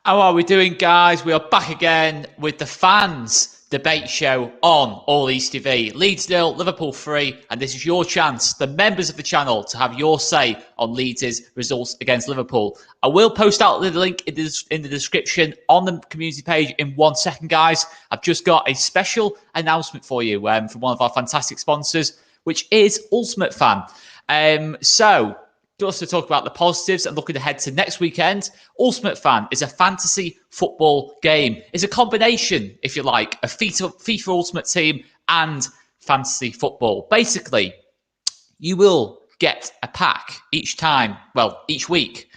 How are we doing, guys? We are back again with the fans debate show on All East TV. Leeds 0, Liverpool 3, and this is your chance, the members of the channel, to have your say on Leeds' results against Liverpool. I will post out the link in the description on the community page in 1 second, guys. I've just got a special announcement for you from one of our fantastic sponsors, which is Ultimate Fan. Just to talk about the positives and looking ahead to next weekend, Ultimate Fan is a fantasy football game. It's a combination, if you like, of FIFA Ultimate Team and fantasy football. Basically, you will get a pack each week.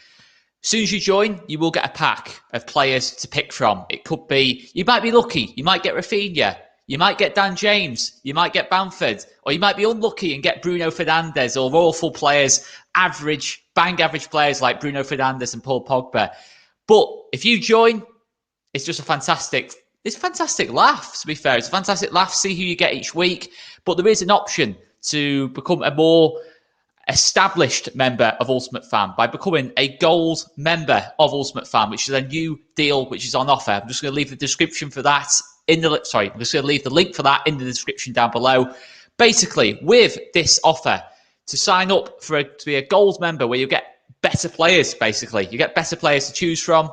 As soon as you join, you will get a pack of players to pick from. It could be, you might be lucky, you might get Rafinha, you might get Dan James, you might get Bamford, or you might be unlucky and get Bruno Fernandes or awful players, average players like Bruno Fernandes and Paul Pogba. But if you join, it's just a fantastic laugh, to be fair. It's a fantastic laugh, see who you get each week. But there is an option to become a more established member of Ultimate Fan by becoming a gold member of Ultimate Fan, which is a new deal which is on offer. I'm just going to leave the description for that I'm just going to leave the link for that in the description down below. Basically, with this offer, to sign up to be a gold member where you get better players, basically. You get better players to choose from.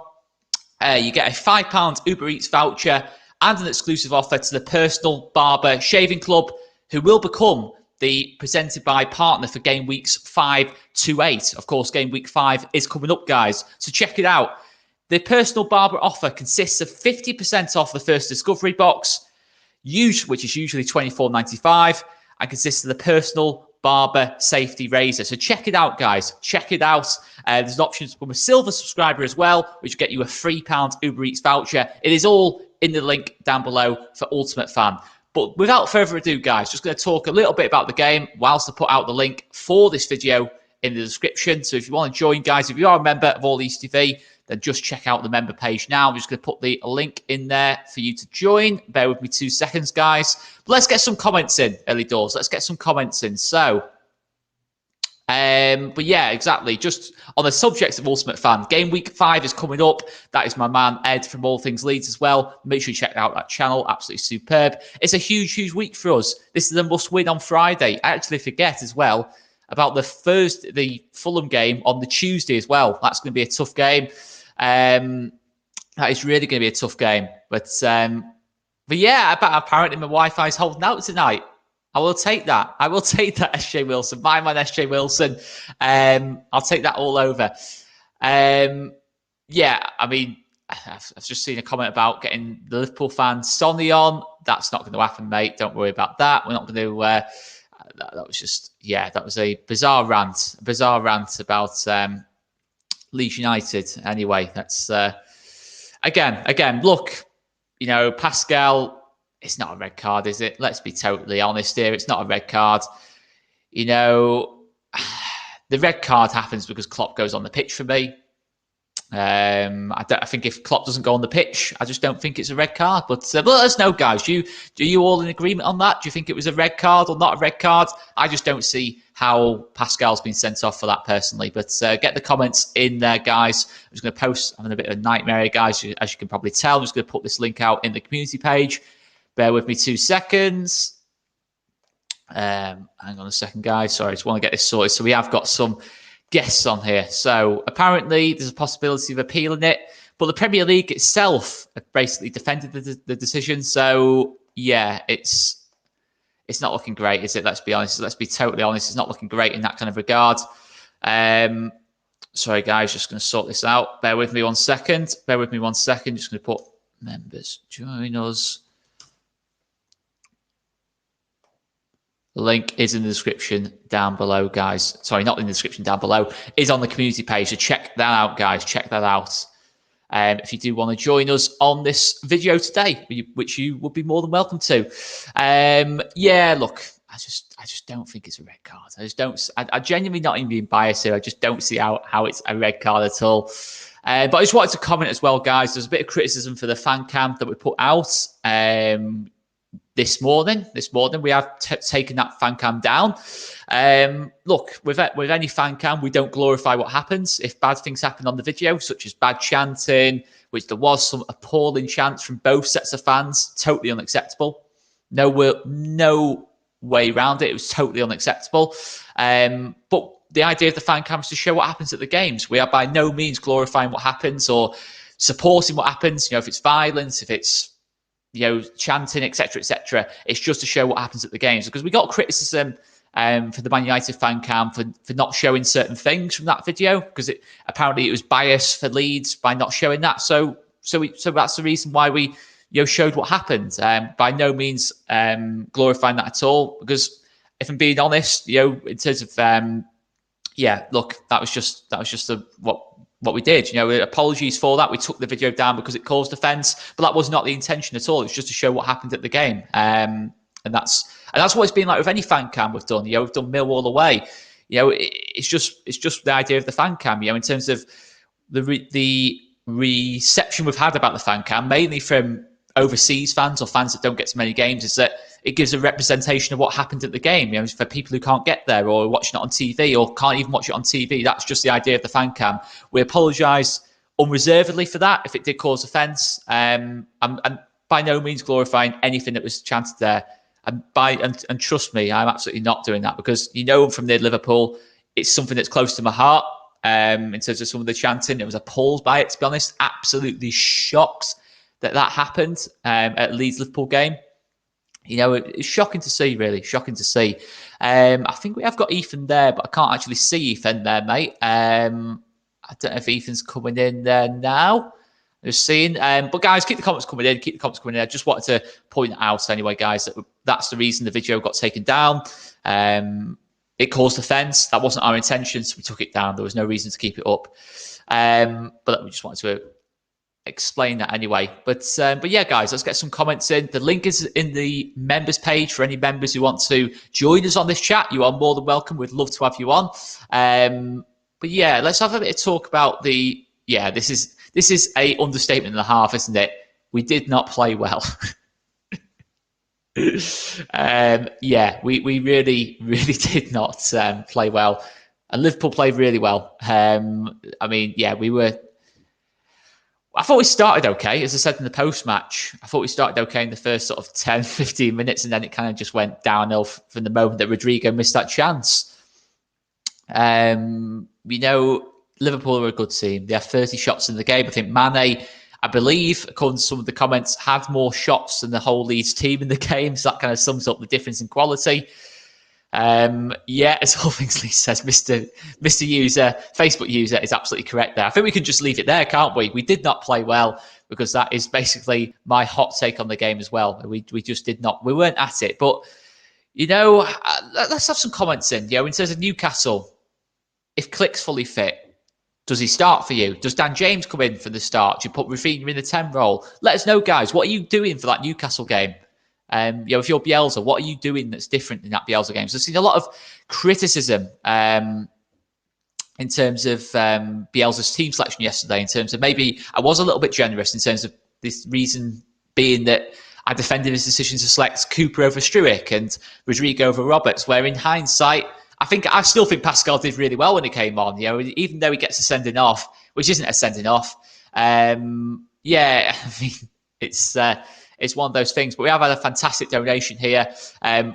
You get a £5 Uber Eats voucher and an exclusive offer to the Personal Barber Shaving Club, who will become the presented by partner for game weeks 5 to 8. Of course, game week 5 is coming up, guys. So check it out. The Personal Barber offer consists of 50% off the first Discovery box, which is usually $24.95, and consists of the Personal Barber Safety Razor. So check it out, guys. Check it out. There's an option to become a silver subscriber as well, which will get you a £3 Uber Eats voucher. It is all in the link down below for Ultimate Fan. But without further ado, guys, just going to talk a little bit about the game whilst I put out the link for this video in the description. So if you want to join, guys, if you are a member of All East TV, then just check out the member page now. I'm just going to put the link in there for you to join. Bear with me 2 seconds, guys. But let's get some comments in, early doors. Let's get some comments in. So, but yeah, exactly. Just on the subject of Ultimate Fan, game week 5 is coming up. That is my man Ed from All Things Leeds as well. Make sure you check out that channel. Absolutely superb. It's a huge, huge week for us. This is a must-win on Friday. I actually forget as well about the Fulham game on the Tuesday as well. That's going to be a tough game. That is really going to be a tough game. But yeah, apparently my Wi-Fi is holding out tonight. I will take that. I will take that, SJ Wilson. My man, SJ Wilson. I'll take that all over. Yeah, I mean, I've just seen a comment about getting the Liverpool fan Sonny on. That's not going to happen, mate. Don't worry about that. We're not going to... that was just... Yeah, that was a bizarre rant. A bizarre rant about... Leeds United. Anyway, that's again. Look, you know, Pascal. It's not a red card, is it? Let's be totally honest here. It's not a red card. You know, the red card happens because Klopp goes on the pitch for me. I think if Klopp doesn't go on the pitch, I just don't think it's a red card. But let us know, guys. Are you all in agreement on that? Do you think it was a red card or not a red card? I just don't see how Pascal's been sent off for that personally. But get the comments in there, guys. I'm just going to post. I'm having a bit of a nightmare here, guys. As you can probably tell, I'm just going to put this link out in the community page. Bear with me 2 seconds. Hang on a second, guys. Sorry, I just want to get this sorted. So we have got some guests on here. So apparently there's a possibility of appealing it, but the Premier League itself basically defended the decision. So yeah, it's not looking great, is it? Let's be honest. Let's be totally honest. It's not looking great in that kind of regard. Sorry, guys, just going to sort this out. Bear with me 1 second. Just going to put members join us. The link is in the description down below, guys. Sorry, not in the description down below. It's on the community page. So check that out, guys. Check that out. If you do want to join us on this video today, which you would be more than welcome to. Yeah, look, I just don't think it's a red card. I just don't. I genuinely not even being biased here. I just don't see how it's a red card at all. But I just wanted to comment as well, guys. There's a bit of criticism for the fan cam that we put out this morning. We have taken that fan cam down. Look, with any fan cam, we don't glorify what happens. If bad things happen on the video, such as bad chanting, which there was some appalling chants from both sets of fans, totally unacceptable. No way around it. It was totally unacceptable. But the idea of the fan cam is to show what happens at the games. We are by no means glorifying what happens or supporting what happens. If it's violence, if it's chanting, etc., etc. It's just to show what happens at the games, because we got criticism for the Man United fan cam for not showing certain things from that video, because apparently it was biased for Leeds by not showing that. So that's the reason why we showed what happened. By no means glorifying that at all, because if I'm being honest, in terms of look, that was just what we did. Apologies for that. We took the video down because it caused offence, but that was not the intention at all. It's just to show what happened at the game, and that's what it's been like with any fan cam we've done. We've done Millwall away. It's just the idea of the fan cam. In terms of the reception we've had about the fan cam, mainly from overseas fans or fans that don't get to many games, is that it gives a representation of what happened at the game. For people who can't get there or watching it on TV or can't even watch it on TV, that's just the idea of the fan cam. We apologise unreservedly for that if it did cause offence. I'm by no means glorifying anything that was chanted there. And trust me, I'm absolutely not doing that, because from near Liverpool, it's something that's close to my heart. In terms of some of the chanting, I was appalled by it, to be honest. Absolutely shocked that happened at Leeds Liverpool game. It's shocking to see, really shocking to see. I think we have got Ethan there, but I can't actually see Ethan there, mate. I don't know if Ethan's coming in there now. Just seeing. But guys, keep the comments coming in. I just wanted to point out anyway, guys, that's the reason the video got taken down. It caused offence. That wasn't our intention, so we took it down. There was no reason to keep it up. But we just wanted to explain that anyway. But yeah, guys, let's get some comments in. The link is in the members page for any members who want to join us on this chat. You are more than welcome. We'd love to have you on. But yeah, let's have a bit of talk about this is a understatement and a half, isn't it? We did not play well. We really did not play well. And Liverpool played really well. I thought we started okay, as I said in the post-match. I thought we started okay in the first sort of 10, 15 minutes, and then it kind of just went downhill from the moment that Rodrigo missed that chance. Liverpool are a good team. They have 30 shots in the game. I think Mane, I believe, according to some of the comments, had more shots than the whole Leeds team in the game. So that kind of sums up the difference in quality. As All Things Lee says, Mr. User, Facebook user, is absolutely correct there. I think we can just leave it there, can't we? We did not play well, because that is basically my hot take on the game as well. We just did not. We weren't at it. But, let's have some comments in. In terms of Newcastle, if Click's fully fit, does he start for you? Does Dan James come in for the start? Do you put Rafinha in the 10 role? Let us know, guys. What are you doing for that Newcastle game? If you're Bielsa, what are you doing that's different in that Bielsa game? So I've seen a lot of criticism in terms of Bielsa's team selection yesterday, in terms of maybe I was a little bit generous in terms of this reason being that I defended his decision to select Cooper over Struijk and Rodrigo over Roberts, where in hindsight, I still think Pascal did really well when he came on. Even though he gets a sending off, which isn't a sending off. It's one of those things. But we have had a fantastic donation here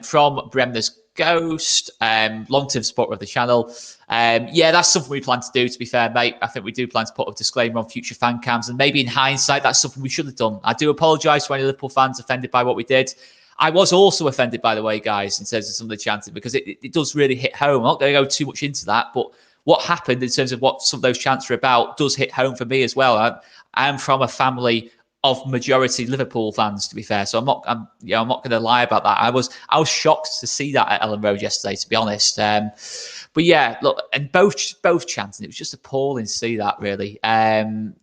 from Bremner's Ghost, long-term supporter of the channel. That's something we plan to do, to be fair, mate. I think we do plan to put a disclaimer on future fan cams, and maybe in hindsight, that's something we should have done. I do apologise to any Liverpool fans offended by what we did. I was also offended, by the way, guys, in terms of some of the chanting, because it does really hit home. I'm not going to go too much into that, but what happened in terms of what some of those chants are about does hit home for me as well. I'm from a family of majority Liverpool fans, to be fair. So I'm not going to lie about that. I was shocked to see that at Ellen Road yesterday, to be honest. But yeah, look, and both chanting, it was just appalling to see that, really.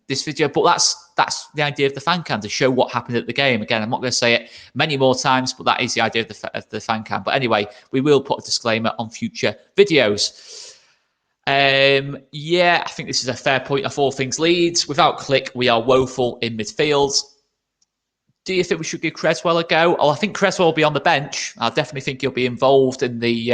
This video, but that's the idea of the fan cam, to show what happened at the game. Again, I'm not going to say it many more times, but that is the idea of the fan cam. But anyway, we will put a disclaimer on future videos. I think this is a fair point of all things Leeds. Without Click, we are woeful in midfield. Do you think we should give Creswell a go? Oh, I think Creswell will be on the bench. I definitely think he'll be involved in the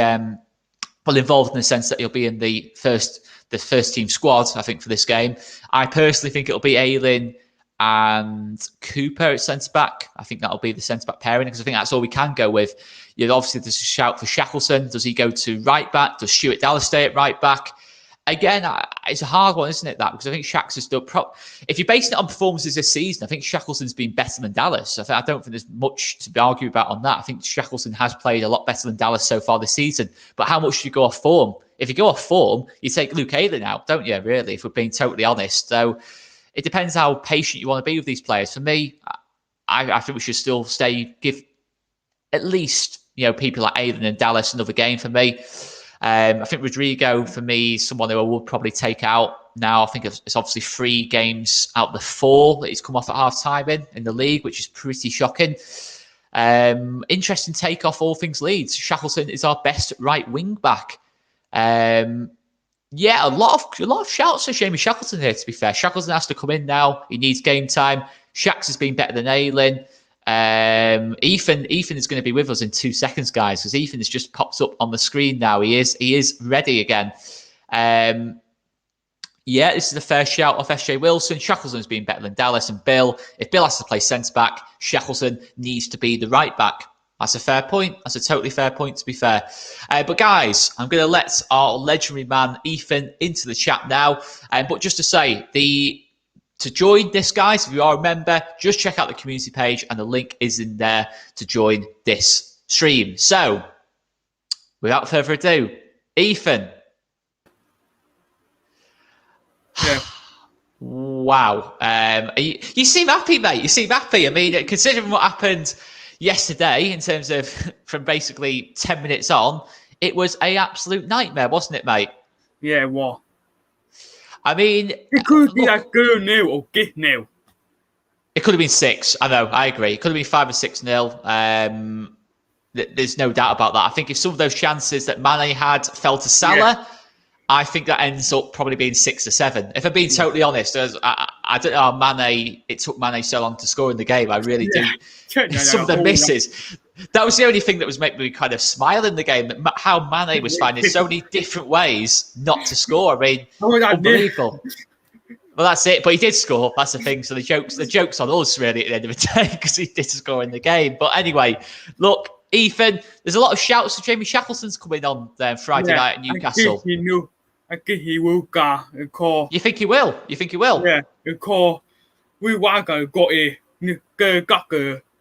involved in the sense that he'll be in the first team squad, I think, for this game. I personally think it'll be Ayling and Cooper at centre back. I think that'll be the centre back pairing, because I think that's all we can go with. Obviously there's a shout for Shackleton. Does he go to right back? Does Stuart Dallas stay at right back? Again, it's a hard one, isn't it, that? Because I think Shaq's is still... if you're basing it on performances this season, I think Shackleton's been better than Dallas. I don't think there's much to argue about on that. I think Shackleton has played a lot better than Dallas so far this season. But how much do you go off form? If you go off form, you take Luke Ayling out, don't you, really, if we're being totally honest? So it depends how patient you want to be with these players. For me, I think we should still give at least people like Ayling and Dallas another game for me. I think Rodrigo, for me, someone who I would probably take out now. I think it's obviously 3 games out of the 4 that he's come off at half-time in the league, which is pretty shocking. Interesting take off all things Leeds. Shackleton is our best right wing back. A lot of shouts for Jamie Shackleton here, to be fair. Shackleton has to come in now. He needs game time. Shax has been better than Ayling. Ethan is going to be with us in 2 seconds, guys, because Ethan has just popped up on the screen now. He is ready again. This is the first shout off SJ Wilson. Shackleton's been better than Dallas and Bill. If Bill has to play centre back, Shackleton needs to be the right back. That's a fair point. That's a totally fair point, to be fair. But guys, I'm going to let our legendary man Ethan into the chat now. But just to say, to join this, guys, if you are a member, just check out the community page and the link is in there to join this stream. So, without further ado, Ethan. Yeah. Wow. You seem happy, mate. You seem happy. I mean, considering what happened yesterday in terms of from basically 10 minutes on, it was an absolute nightmare, wasn't it, mate? Yeah, it was. I mean, it could be like 2-0 or get nil. It could have been 6. I know. I agree. It could have been 5 or 6-0. There's no doubt about that. I think if some of those chances that Mane had fell to Salah, I think that ends up probably being 6 or 7. If I'm being totally honest, I don't know how it took Mane so long to score in the game. I really do. Some of the misses. That was the only thing that was making me kind of smile in the game. How Mane was finding so many different ways not to score. I mean, unbelievable. Well, that's it. But he did score. That's the thing. So the joke's on us, really, at the end of the day, because he did score in the game. But anyway, look, Ethan, there's a lot of shouts to Jamie Shackleton's coming on Friday night at Newcastle. I think he will go. You think he will? Yeah, because we want to go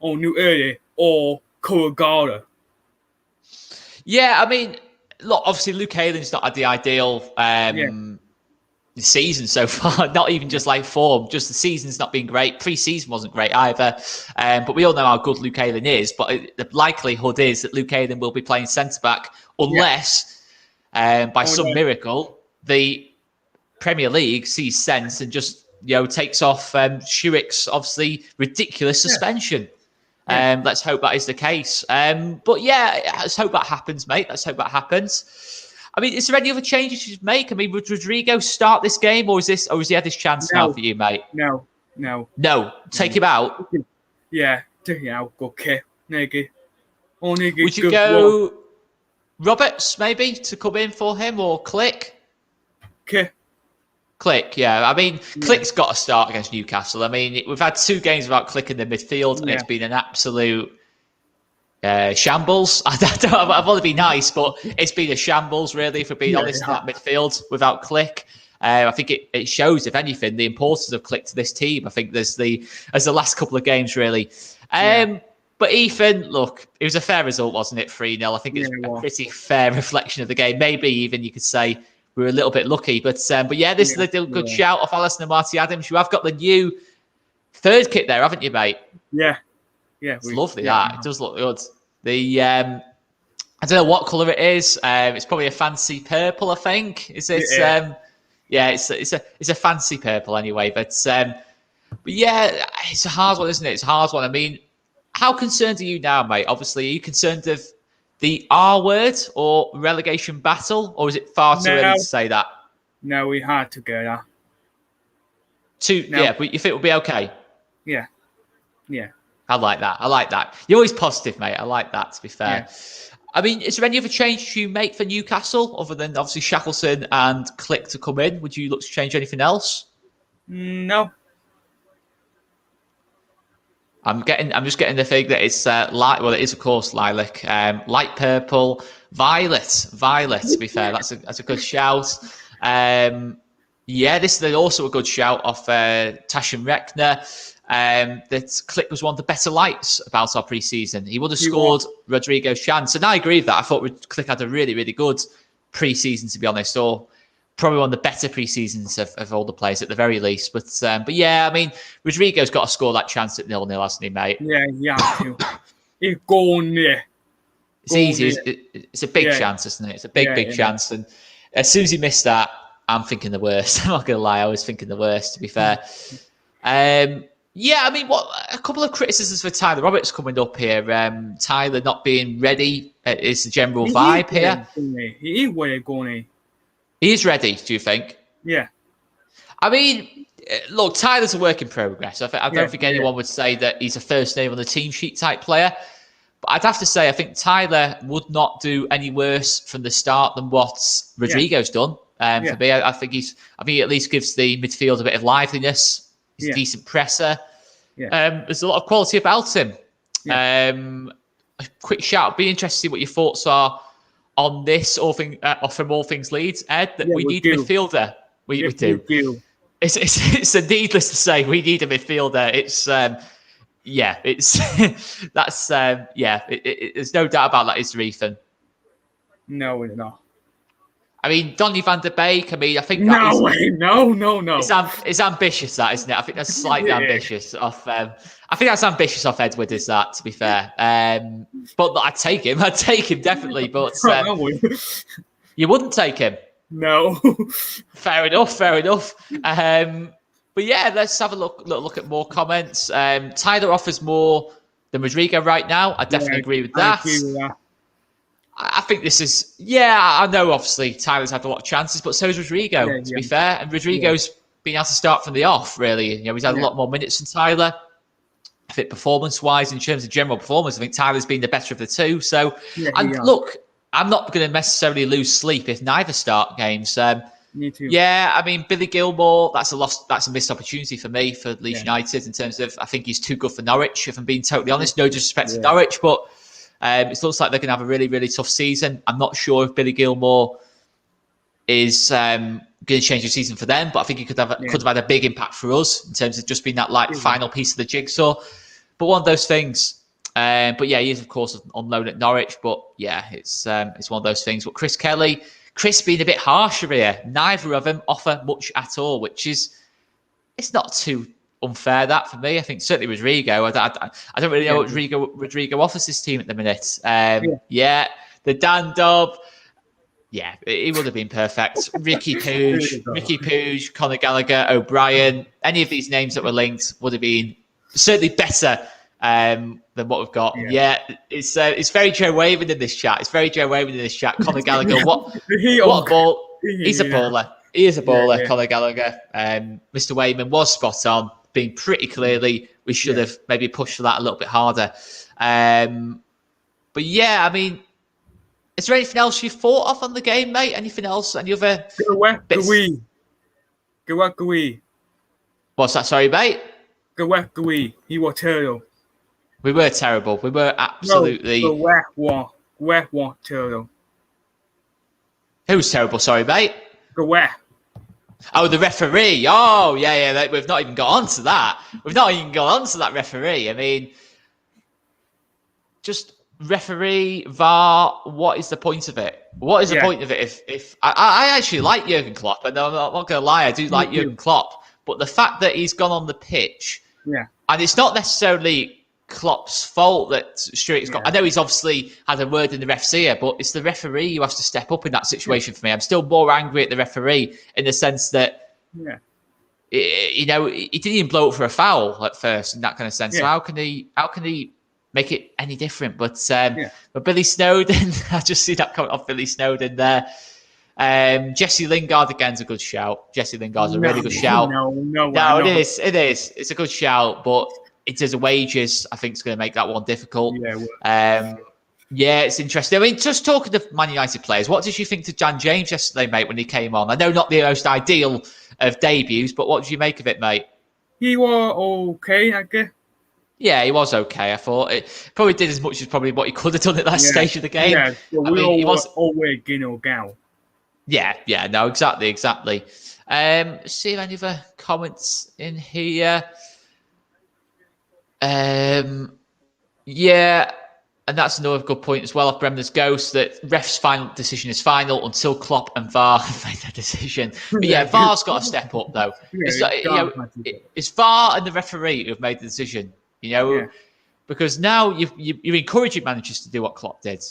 on New Year or Corregala. Yeah, I mean, look, obviously Luke Ayling's not had the ideal season so far. Not even just like form, just the season's not been great. Pre-season wasn't great either. But we all know how good Luke Ayling is. But the likelihood is that Luke Ayling will be playing centre back unless, by some miracle, the Premier League sees sense and just takes off Schuick's obviously ridiculous suspension. Let's hope that is the case. But yeah, let's hope that happens, mate. Let's hope that happens. I mean, is there any other changes you should make? I mean, would Rodrigo start this game, or has he had his chance now for you, mate? No. Take him out. Yeah, take him out. Okay. Would you go Roberts maybe to come in for him, or Click? Click, yeah. I mean, Click's got to start against Newcastle. I mean, we've had 2 games without Click in the midfield, and it's been an absolute shambles. I want to be nice, but it's been a shambles, really, if we're being honest, in that midfield without Click. I think it shows, if anything, the importance of Click to this team. I think as the last couple of games, really. But Ethan, look, it was a fair result, wasn't it? 3-0. I think it's a pretty fair reflection of the game. Maybe even you could say we were a little bit lucky. But yeah, this is a good shout off Alisson and Marty Adams. You have got the new Third kit there, haven't you, mate? Yeah. It's lovely, that. It does look good. The I don't know what colour it is. It's probably a fancy purple, I think. Is it? Yeah, it's a fancy purple anyway. But yeah, it's a hard one, isn't it? It's a hard one. I mean, how concerned are you now, mate? Obviously, are you concerned of the R word or relegation battle, or is it far too early to say that? No, we had together. Yeah, but you think it will be okay? Yeah. I like that. You're always positive, mate. I like that, to be fair. Yeah. I mean, is there any other change you make for Newcastle other than obviously Shackleton and Click to come in? Would you look to change anything else? No. I'm just getting the thing that it's it is of course lilac, light purple, violet. To be fair, that's a good shout. This is also a good shout off Tashin Reckner. That Click was one of the better lights about our pre-season. He would have scored Rodrigo's chance, and I agree with that. I thought Click had a really, really good pre-season, to be honest, or probably one of the better pre-seasons of all the players at the very least. But yeah, I mean, Rodrigo's got to score that chance at 0-0, hasn't he, mate? Yeah. He's gone there. It's easy. It's a big chance, isn't it? It's a big chance. And as soon as he missed that, I'm thinking the worst. I'm not going to lie. I was thinking the worst, to be fair. I mean, a couple of criticisms for Tyler Roberts coming up here. Tyler not being ready is the general vibe here. He is ready, going. He is ready, do you think? Yeah. I mean, look, Tyler's a work in progress. I don't think anyone would say that he's a first name on the team sheet type player. But I'd have to say, I think Tyler would not do any worse from the start than what Rodrigo's done. For me, I think he at least gives the midfield a bit of liveliness. He's a decent presser. There's a lot of quality about him. A quick shout. Be interested to see what your thoughts are on this, from all things Leeds, Ed. That we need a midfielder. We do. It's needless to say we need a midfielder. There's no doubt about that. Is there, Ethan? No, it's not. I mean, Donny van der Beek. I mean, I think no. It's ambitious, that, isn't it? I think that's slightly ambitious. I think that's ambitious off Edward, is that? To be fair, but I'd take him. Definitely. But you wouldn't take him. No. Fair enough. But yeah, let's have a look at more comments. Tyler offers more than Rodrigo right now. I definitely agree with that. I think this is, I know obviously Tyler's had a lot of chances, but so has Rodrigo, to be fair. And Rodrigo's been able to start from the off, really. He's had a lot more minutes than Tyler. I think performance-wise, in terms of general performance, I think Tyler's been the better of the two. So, look, I'm not going to necessarily lose sleep if neither start games. Me too. Yeah, I mean, Billy Gilmore, that's a missed opportunity for me, for Leeds United, in terms of, I think he's too good for Norwich, if I'm being totally honest. No disrespect to Norwich, but it looks like they're going to have a really, really tough season. I'm not sure if Billy Gilmore is going to change the season for them, but I think he could have had a big impact for us in terms of just being that final piece of the jigsaw. But one of those things. But yeah, he is of course on loan at Norwich. But yeah, it's one of those things. But Chris being a bit harsher here. Neither of them offer much at all, which is it's not too unfair, that, for me. I think certainly Rodrigo. I don't really know what Rodrigo offers this team at the minute. The Dan Dobb. Yeah, he would have been perfect. Ricky Pooge, Conor Gallagher, O'Brien. Any of these names that were linked would have been certainly better than what we've got. It's very Joe Waving in this chat. Conor Gallagher, what a ball. He's a baller. He is a baller, Conor Gallagher. Mr. Wayman was spot on, being pretty clearly we should have maybe pushed for that a little bit harder. But yeah, I mean, is there anything else you thought of on the game, mate? Anything else? Any other bits? What's that? Sorry, mate? He was terrible. We were terrible. We were absolutely... terrible. Who's terrible? Sorry, mate? Oh, the referee. Oh, yeah. We've not even got onto that. Referee. I mean, just referee, VAR, what is the point of it? What is the point of it if I actually like Jurgen Klopp, and I'm not going to lie, I do like Jurgen Klopp, but the fact that he's gone on the pitch And it's not necessarily Klopp's fault that Stuart's got. I know he's obviously had a word in the ref's ear, but it's the referee who has to step up in that situation for me. I'm still more angry at the referee in the sense that, he didn't even blow up for a foul at first in that kind of sense. So how can he make it any different? But Billy Snowden, I just see that coming off Billy Snowden there. Jesse Lingard again's a good shout. Jesse Lingard's a really good shout. No, it is. It's a good shout, but in terms of wages, I think it's going to make that one difficult. It's interesting. I mean, just talking to Man United players, what did you think to Dan James yesterday, mate, when he came on? I know not the most ideal of debuts, but what did you make of it, mate? He was okay, I guess. Yeah, he was okay. I thought it probably did as much as probably what he could have done at that stage of the game. Yeah, but he was always Gino Gal. Yeah, no, exactly. See if any other comments in here. And that's another good point as well off Bremner's Ghost, that ref's final decision is final until Klopp and VAR have made their decision. But VAR's got to step up though. It's VAR and the referee who have made the decision. Because now you're encouraging managers to do what Klopp did.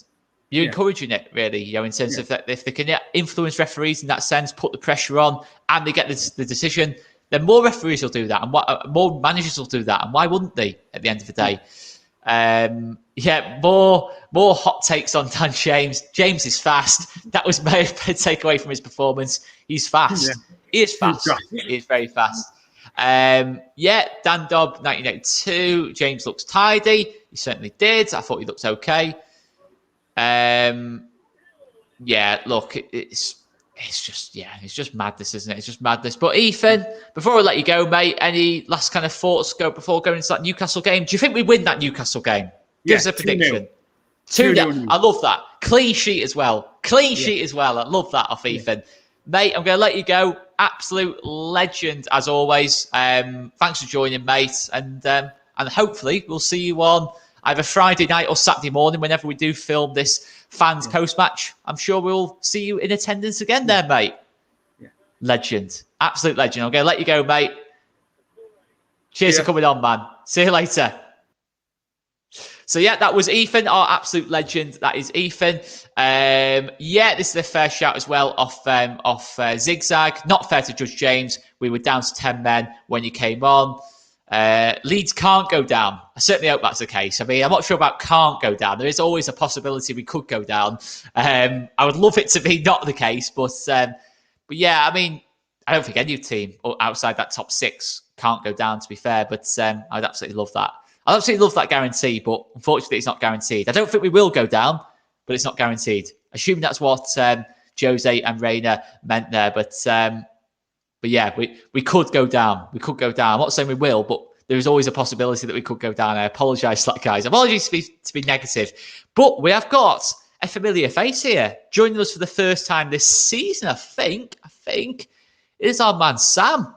You're encouraging it, really, in terms of that if they can influence referees in that sense, put the pressure on, and they get the decision, then more referees will do that, and more managers will do that, and why wouldn't they at the end of the day? More hot takes on Dan James. James is fast. That was my takeaway from his performance. He's fast. He is fast. He is very fast. Dan Dobb, 1982. James looks tidy. He certainly did. I thought he looked okay. Look, it's just madness, isn't it? It's just madness. But Ethan, before I let you go, mate, any last kind of thoughts before going into that Newcastle game? Do you think we win that Newcastle game? Give us a prediction. 2-0. I love that. Clean sheet as well. I love that off Ethan. Mate, I'm going to let you go. Absolute legend as always. Thanks for joining, mate. And hopefully we'll see you on either Friday night or Saturday morning whenever we do film this fans coast match. I'm sure we'll see you in attendance again there, mate. Legend. Absolute legend. I'm going to let you go, mate. Cheers for coming on, man. See you later. So, that was Ethan, our absolute legend. That is Ethan. This is a fair shout as well off Zigzag. Not fair to Judge James. We were down to 10 men when you came on. Leeds can't go down. I certainly hope that's the case. I mean, I'm not sure about can't go down. There is always a possibility we could go down. I would love it to be not the case, but I mean, I don't think any team outside that top 6 can't go down, to be fair, but I'd absolutely love that. I absolutely love that guarantee, but unfortunately it's not guaranteed. I don't think we will go down, but it's not guaranteed. Assuming that's what Jose and Reina meant there, but we could go down. We could go down. I'm not saying we will, but there is always a possibility that we could go down. I apologise for that, guys. Apologies to be negative. But we have got a familiar face here. Joining us for the first time this season, I think, is our man Sam.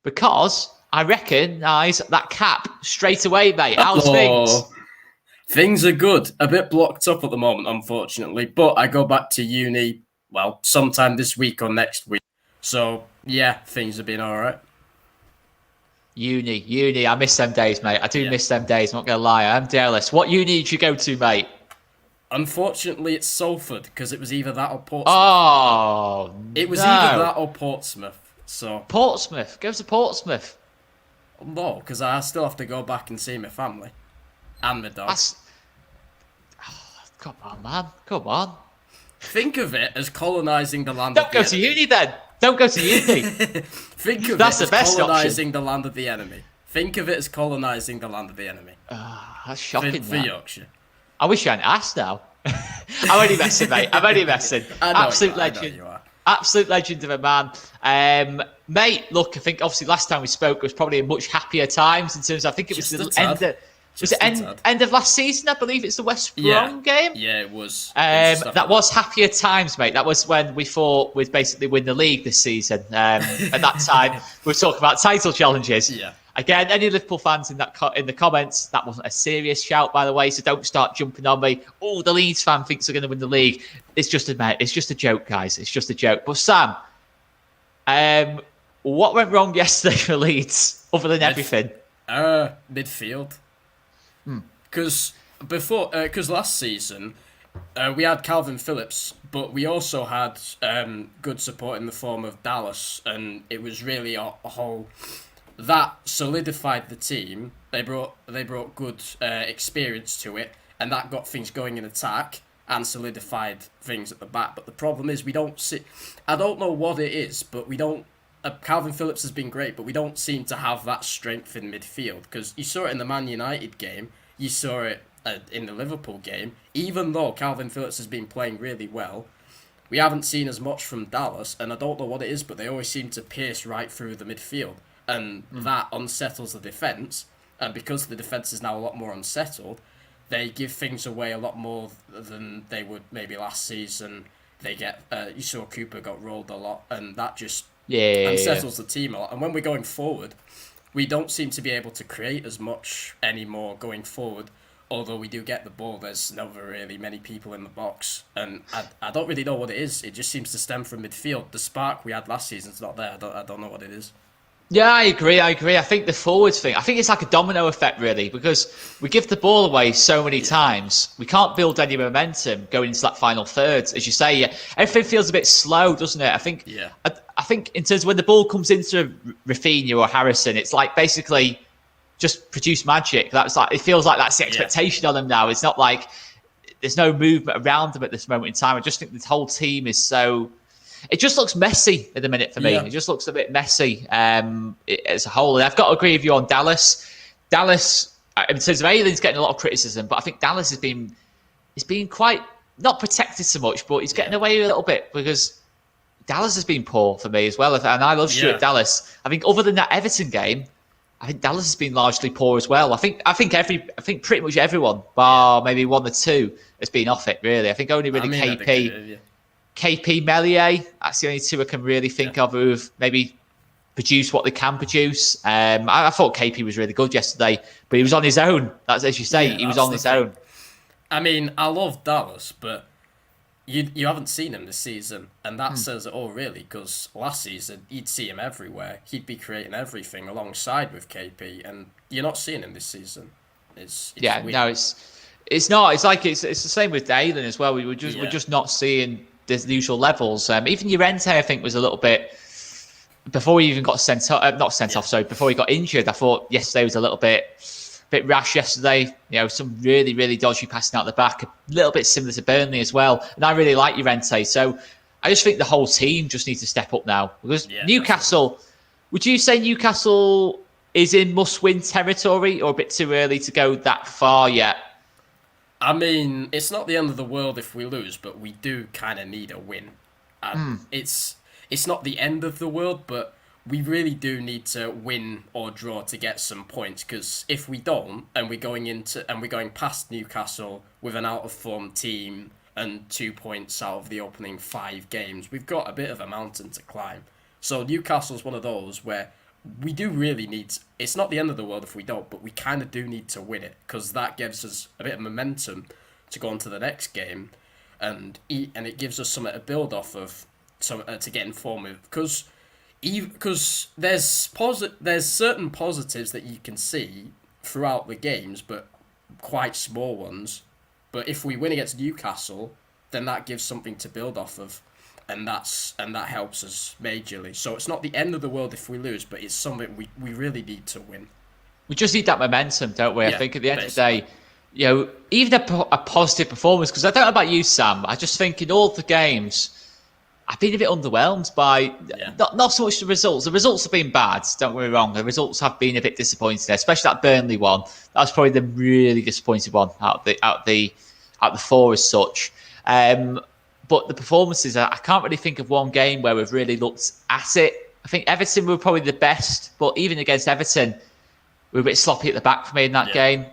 Because I recognise that cap straight away, mate. How's things? Things are good. A bit blocked up at the moment, unfortunately. But I go back to uni, sometime this week or next week. So, things have been all right. Uni. I miss them days, mate. I do miss them days. I'm not going to lie. I'm jealous. What uni did you go to, mate? Unfortunately, it's Salford, because it was either that or Portsmouth. Oh, it was either that or Portsmouth. So Portsmouth. Go to Portsmouth. No, because I still have to go back and see my family. And my dog. Come on, man. Come on. Think of it as colonising the land of the enemy. Don't go to uni, then. Don't go to uni. Think of That's it the best as colonising option. the land of the enemy. Think of it as colonising the land of the enemy. That's shocking, for Yorkshire. I wish you hadn't asked now. I'm only messing, mate. I'm only messing. Absolute legend. Absolute legend of a man. Mate, look, I think obviously last time we spoke was probably a much happier times in terms of, I think it was the end of last season, I believe it's the West Brom game? Yeah, it was. That was happier times, mate. That was when we thought we'd basically win the league this season. At that time, we were talking about title challenges. Yeah. Again, any Liverpool fans in the comments, that wasn't a serious shout, by the way, so don't start jumping on me. Oh, the Leeds fan thinks they're going to win the league. It's just a joke, guys. It's just a joke. But Sam, what went wrong yesterday for Leeds, other than everything? Midfield. Because last season we had Calvin Phillips, but we also had good support in the form of Dallas, and it was really a whole that solidified the team. They brought good experience to it, and that got things going in attack and solidified things at the back. But the problem is we don't see. I don't know what it is, but we don't. Calvin Phillips has been great, but we don't seem to have that strength in midfield, because you saw it in the Man United game, you saw it in the Liverpool game. Even though Calvin Phillips has been playing really well, we haven't seen as much from Dallas, and I don't know what it is, but they always seem to pierce right through the midfield, and that unsettles the defence, and because the defence is now a lot more unsettled, they give things away a lot more than they would maybe last season. They get, you saw Cooper got rolled a lot, and that just unsettles the team a lot. And when we're going forward, we don't seem to be able to create as much anymore going forward. Although we do get the ball, there's never really many people in the box. And I don't really know what it is. It just seems to stem from midfield. The spark we had last season's not there. I don't know what it is. Yeah, I agree. I think the forwards thing, I think it's like a domino effect, really, because we give the ball away so many times. We can't build any momentum going into that final third. As you say, everything feels a bit slow, doesn't it? I think in terms of when the ball comes into Rafinha or Harrison, it's like basically just produce magic. That's like, it feels like that's the expectation on them now. It's not like there's no movement around them at this moment in time. I just think this whole team is so... It just looks messy at the minute for me. It just looks a bit messy as a whole. And I've got to agree with you on Dallas. Dallas, in terms of Aylin's getting a lot of criticism, but I think Dallas has been quite, not protected so much, but he's getting away a little bit because Dallas has been poor for me as well. And I love Stuart Dallas. I think other than that Everton game, I think Dallas has been largely poor as well. I think pretty much everyone, bar maybe one or two, has been off it, really. I think only really KP, Melier, that's the only two I can really think of who've maybe produced what they can produce. I thought KP was really good yesterday, but he was on his own. That's as you say, he was on his own. I mean, I love Dallas, but you haven't seen him this season, and that says it all, really, because last season, you'd see him everywhere. He'd be creating everything alongside with KP, and you're not seeing him this season. It's weird. No, it's not. It's like it's the same with Ayling as well. We're just not seeing the usual levels. Even Llorente, I think, was a little bit before he even got sent off. Sorry, before he got injured. I thought yesterday was a little bit rash. Yesterday, some really, really dodgy passing out the back, a little bit similar to Burnley as well. And I really like Llorente. So I just think the whole team just needs to step up now because Newcastle. Would you say Newcastle is in must-win territory, or a bit too early to go that far yet? I mean, it's not the end of the world if we lose, but we do kind of need a win. And it's not the end of the world, but we really do need to win or draw to get some points. Because if we don't, and we're going past Newcastle with an out of form team and 2 points out of the opening 5 games, we've got a bit of a mountain to climb. So Newcastle's one of those where we do really need... It's not the end of the world if we don't, but we kind of do need to win it, because that gives us a bit of momentum to go on to the next game, and it gives us something to build off of, to get in form with. Because there's certain positives that you can see throughout the games, but quite small ones. But if we win against Newcastle, then that gives something to build off of. And that helps us majorly. So it's not the end of the world if we lose, but it's something we really need to win. We just need that momentum, don't we? I think at the end of the day, even a positive performance. Because I don't know about you, Sam. I just think in all the games, I've been a bit underwhelmed by not so much the results. The results have been bad. Don't get me wrong. The results have been a bit disappointing, especially that Burnley one. That was probably the really disappointing one out the 4 as such. But the performances, I can't really think of one game where we've really looked at it. I think Everton were probably the best, but even against Everton, we were a bit sloppy at the back for me in that game.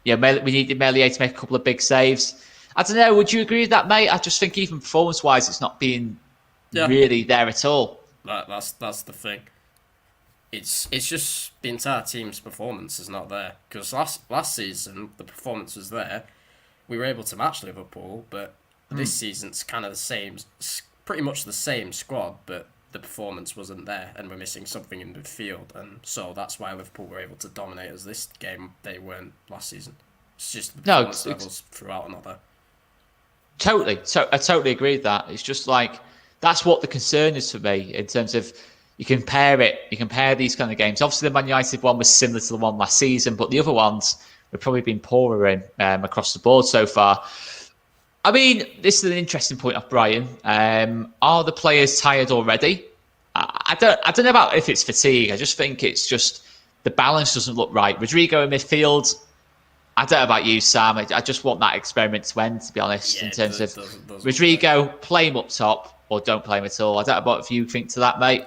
We needed Melier to make a couple of big saves. I don't know, would you agree with that, mate? I just think even performance-wise, it's not been really there at all. That's the thing. It's just the entire team's performance is not there. Because last season, the performance was there. We were able to match Liverpool, but this season's kind of the same, pretty much the same squad, but the performance wasn't there, and we're missing something in midfield, and so that's why Liverpool were able to dominate us this game. They weren't last season. It's just the performance levels throughout are not there. Totally. So I totally agree with that. It's just like, that's what the concern is for me in terms of you compare these kind of games. Obviously, the Man United one was similar to the one last season, but the other ones we've probably been poorer in across the board so far. I mean, this is an interesting point of Brian. Are the players tired already? I don't know about if it's fatigue. I just think it's just the balance doesn't look right. Rodrigo in midfield. I don't know about you, Sam. I just want that experiment to end, to be honest, in terms of Rodrigo, play him up top or don't play him at all. I don't know if you think to that, mate.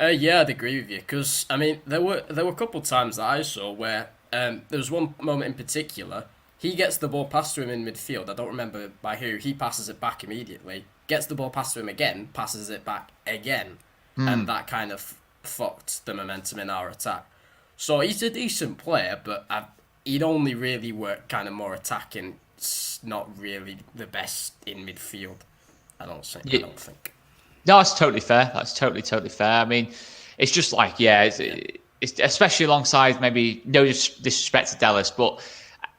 Yeah, I'd agree with you, because I mean there were a couple of times that I saw where there was one moment in particular. He gets the ball passed to him in midfield. I don't remember by who. He passes it back immediately. Gets the ball passed to him again. Passes it back again, and that kind of fucked the momentum in our attack. So he's a decent player, but he'd only really work kind of more attacking. It's not really the best in midfield. I don't think. No, that's totally fair. That's totally fair. I mean, it's just like, it's especially alongside, maybe no disrespect to Dallas, but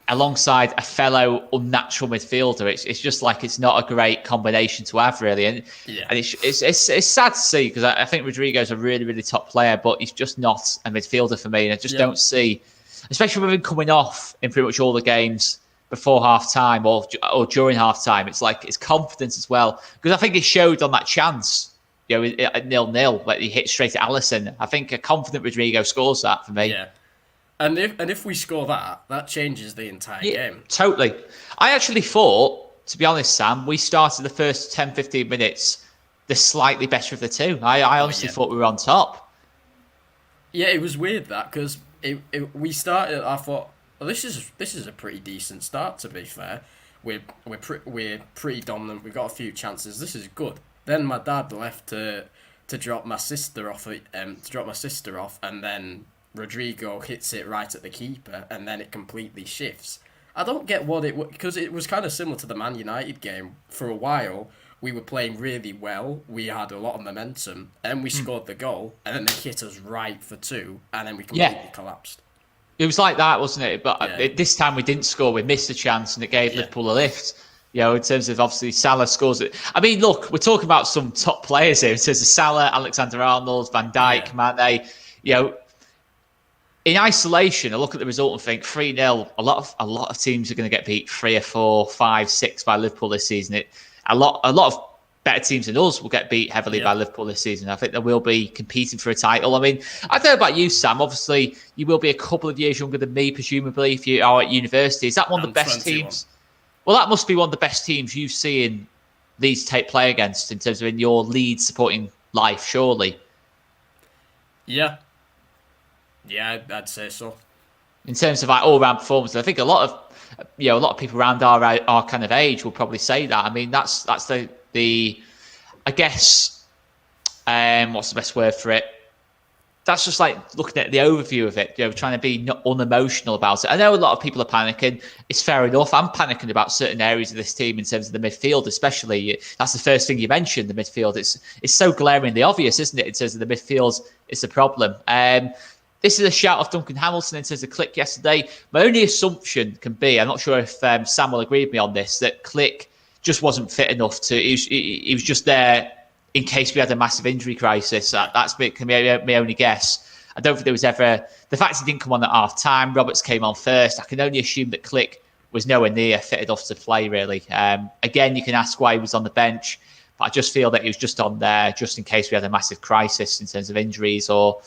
alongside a fellow unnatural midfielder, it's just like it's not a great combination to have, really. And it's sad to see, because I think Rodrigo's a really, really top player, but he's just not a midfielder for me. And I just don't see, especially with him coming off in pretty much all the games before half time or during half time, it's like it's confidence as well, because I think it showed on that chance, at 0-0 where he hit straight at Alisson. I think a confident Rodrigo scores that for me. Yeah, and if we score that changes the entire game. Totally. I actually thought, to be honest, Sam, we started the first 10-15 minutes the slightly better of the two. I honestly thought we were on top. Yeah, it was weird that, because we started. I thought, well, this is a pretty decent start, to be fair. We're pretty dominant. We got a few chances. This is good. Then my dad left to drop my sister off. And then Rodrigo hits it right at the keeper, and then it completely shifts. I don't get what because it was kind of similar to the Man United game. For a while, we were playing really well. We had a lot of momentum, and we scored the goal, and then they hit us right for 2, and then we completely collapsed. It was like that, wasn't it? But this time we didn't score. We missed a chance, and it gave Liverpool a lift. In terms of, obviously, Salah scores it. I mean, look, we're talking about some top players here. In terms of Salah, Alexander-Arnold, Van Dijk, Mane. In isolation, I look at the result and think 3-0. A lot of teams are going to get beat 3 or 4, 5, 6 by Liverpool this season. A lot of better teams than us will get beat heavily by Liverpool this season. I think they will be competing for a title. I mean, I don't know about you, Sam. Obviously, you will be a couple of years younger than me, presumably, if you are at university. Is that one of the best 21 teams? Well, that must be one of the best teams you've seen Leeds play against in terms of in your Leeds supporting life, surely. Yeah. Yeah, I'd say so. In terms of all-round performance, I think a lot of people around our kind of age will probably say that. I mean, that's the I guess, what's the best word for it? That's just like looking at the overview of it, trying to be not unemotional about it. I know a lot of people are panicking. It's fair enough. I'm panicking about certain areas of this team in terms of the midfield, especially. That's the first thing you mentioned, the midfield. It's so glaringly obvious, isn't it, in terms of the midfield? It's a problem. This is a shout of Duncan Hamilton in terms of Click yesterday. My only assumption can be, I'm not sure if Sam will agree with me on this, that Click just wasn't fit enough to. He was just there in case we had a massive injury crisis. Can be my only guess. I don't think there was ever the fact he didn't come on at half time. Roberts came on first. I can only assume that Click was nowhere near fit enough to play. Really. Again, you can ask why he was on the bench, but I just feel that he was just on there just in case we had a massive crisis in terms of injuries, or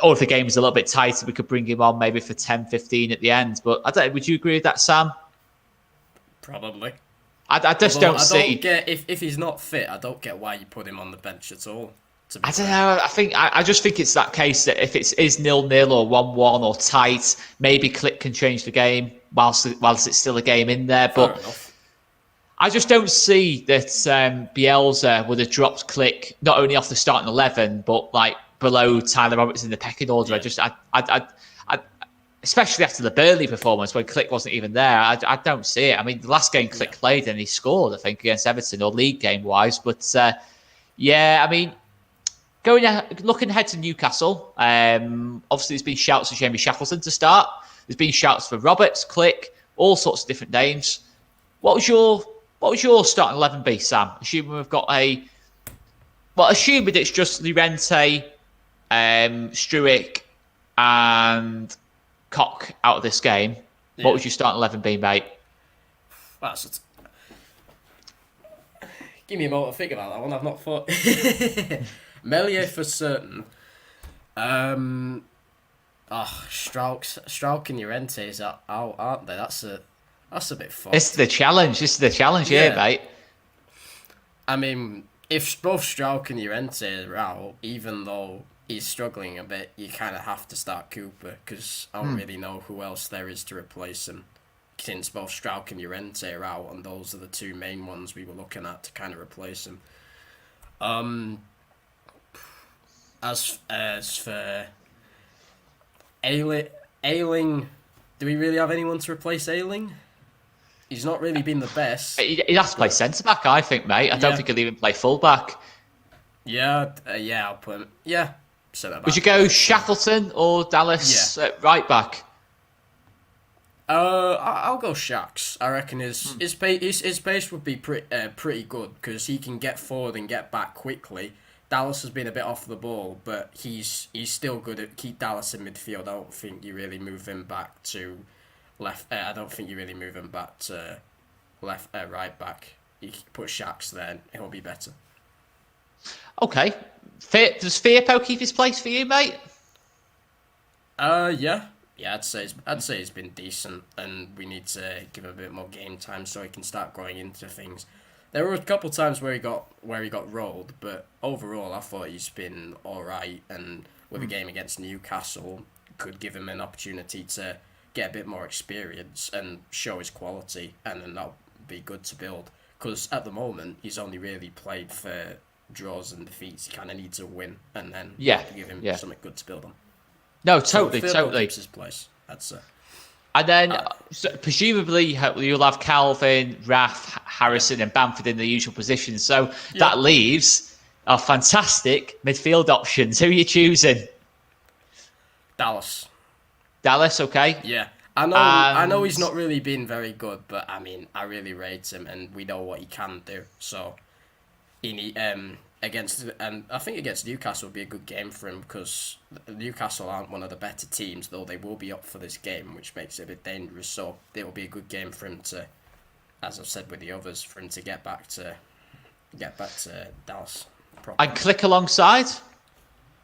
if the game was a little bit tighter, we could bring him on maybe for 10-15 at the end. But I don't. Would you agree with that, Sam? Probably. I just don't see. I don't get if he's not fit. I don't get why you put him on the bench at all. I don't know. I just think it's that case that if it is 0-0 or 1-1 or tight, maybe Click can change the game whilst it's still a game in there. But I just don't see that Bielsa would have dropped Click not only off the starting 11, but like below Tyler Roberts in the pecking order. Yeah. I especially after the Burnley performance when Click wasn't even there, I don't see it. I mean, the last game Click played and he scored, I think, against Everton, or league game wise. But Yeah, I mean, looking ahead to Newcastle. Obviously, there's been shouts for Jamie Shackleton to start. There's been shouts for Roberts, Click, all sorts of different names. What was your starting 11 be, Sam? Assuming it's just Llorente, Struick, and Koch out of this game. Yeah. What would your starting 11 be, mate? Give me a moment to think about that one. I've not thought. Melier for certain. Strauch and Llorente is out, aren't they? That's a bit fun. This is the challenge. Here, mate. I mean, if both Strauch and Llorente are out, even though he's struggling a bit, you kind of have to start Cooper, because I don't really know who else there is to replace him, since both Strauch and Llorente are out, and those are the two main ones we were looking at to kind of replace him. As for Ayling, do we really have anyone to replace Ayling? He's not really been the best. He'd have to play centre-back, I think, mate. I don't think he'll even play full-back. Yeah, I'll put him. Yeah, centre-back. Would you go Shackleton or Dallas at right-back? I'll go Shacks. I reckon his pace would be pretty good, because he can get forward and get back quickly. Dallas has been a bit off the ball, but he's still good at keep Dallas in midfield. I don't think you really move him back to left. I don't think you really move him back to right back. You can put Shacks there, and he'll be better. Okay. Does Firpo keep his place for you, mate? Yeah, I'd say he's been decent, and we need to give him a bit more game time so he can start growing into things. There were a couple times where he got rolled, but overall I thought he's been all right, and with a game against Newcastle, could give him an opportunity to get a bit more experience and show his quality, and then that'll be good to build. Because at the moment he's only really played for draws and defeats. He kind of needs a win, and then give him something good to build on. No, totally. Keeps his place. That's it. And then, presumably, you'll have Calvin, Raff, Harrison, and Bamford in the usual positions. So that leaves our fantastic midfield options. Who are you choosing? Dallas, okay. Yeah. I know he's not really been very good, but I mean, I really rate him, and we know what he can do. So, I think against Newcastle would be a good game for him, because Newcastle aren't one of the better teams, though they will be up for this game, which makes it a bit dangerous. So it will be a good game for him to, as I've said with the others, for him to get back to Dallas. And Click alongside?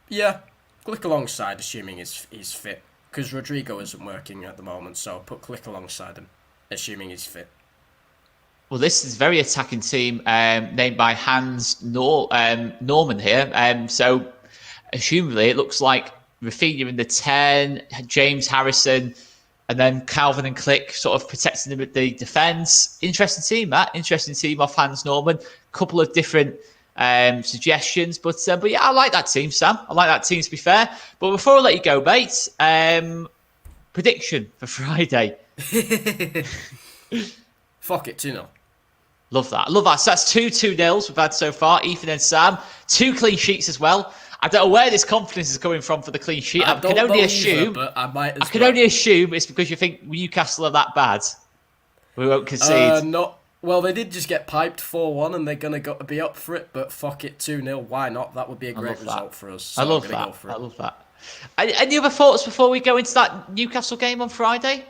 Yeah, Click alongside, assuming he's fit, because Rodrigo isn't working at the moment. So put Click alongside him, assuming he's fit. Well, this is a very attacking team named by Hans Norman here. So, assumably, it looks like Rafinha in the 10, James Harrison, and then Calvin and Click sort of protecting them at the defence. Interesting team, Matt. Interesting team off Hans Norman. Couple of different suggestions. But yeah, I like that team, Sam. I like that team, to be fair. But before I let you go, mate, prediction for Friday. Fuck it, 2-0. Love that. So that's 2-2-0s we've had so far. Ethan and Sam. 2 clean sheets as well. I don't know where this confidence is coming from for the clean sheet. I can only assume it's because you think Newcastle are that bad. We won't concede. Well, they did just get piped 4-1, and they're going to be up for it, but fuck it, 2-0. Why not? That would be a great result for us. So I love that. Any other thoughts before we go into that Newcastle game on Friday?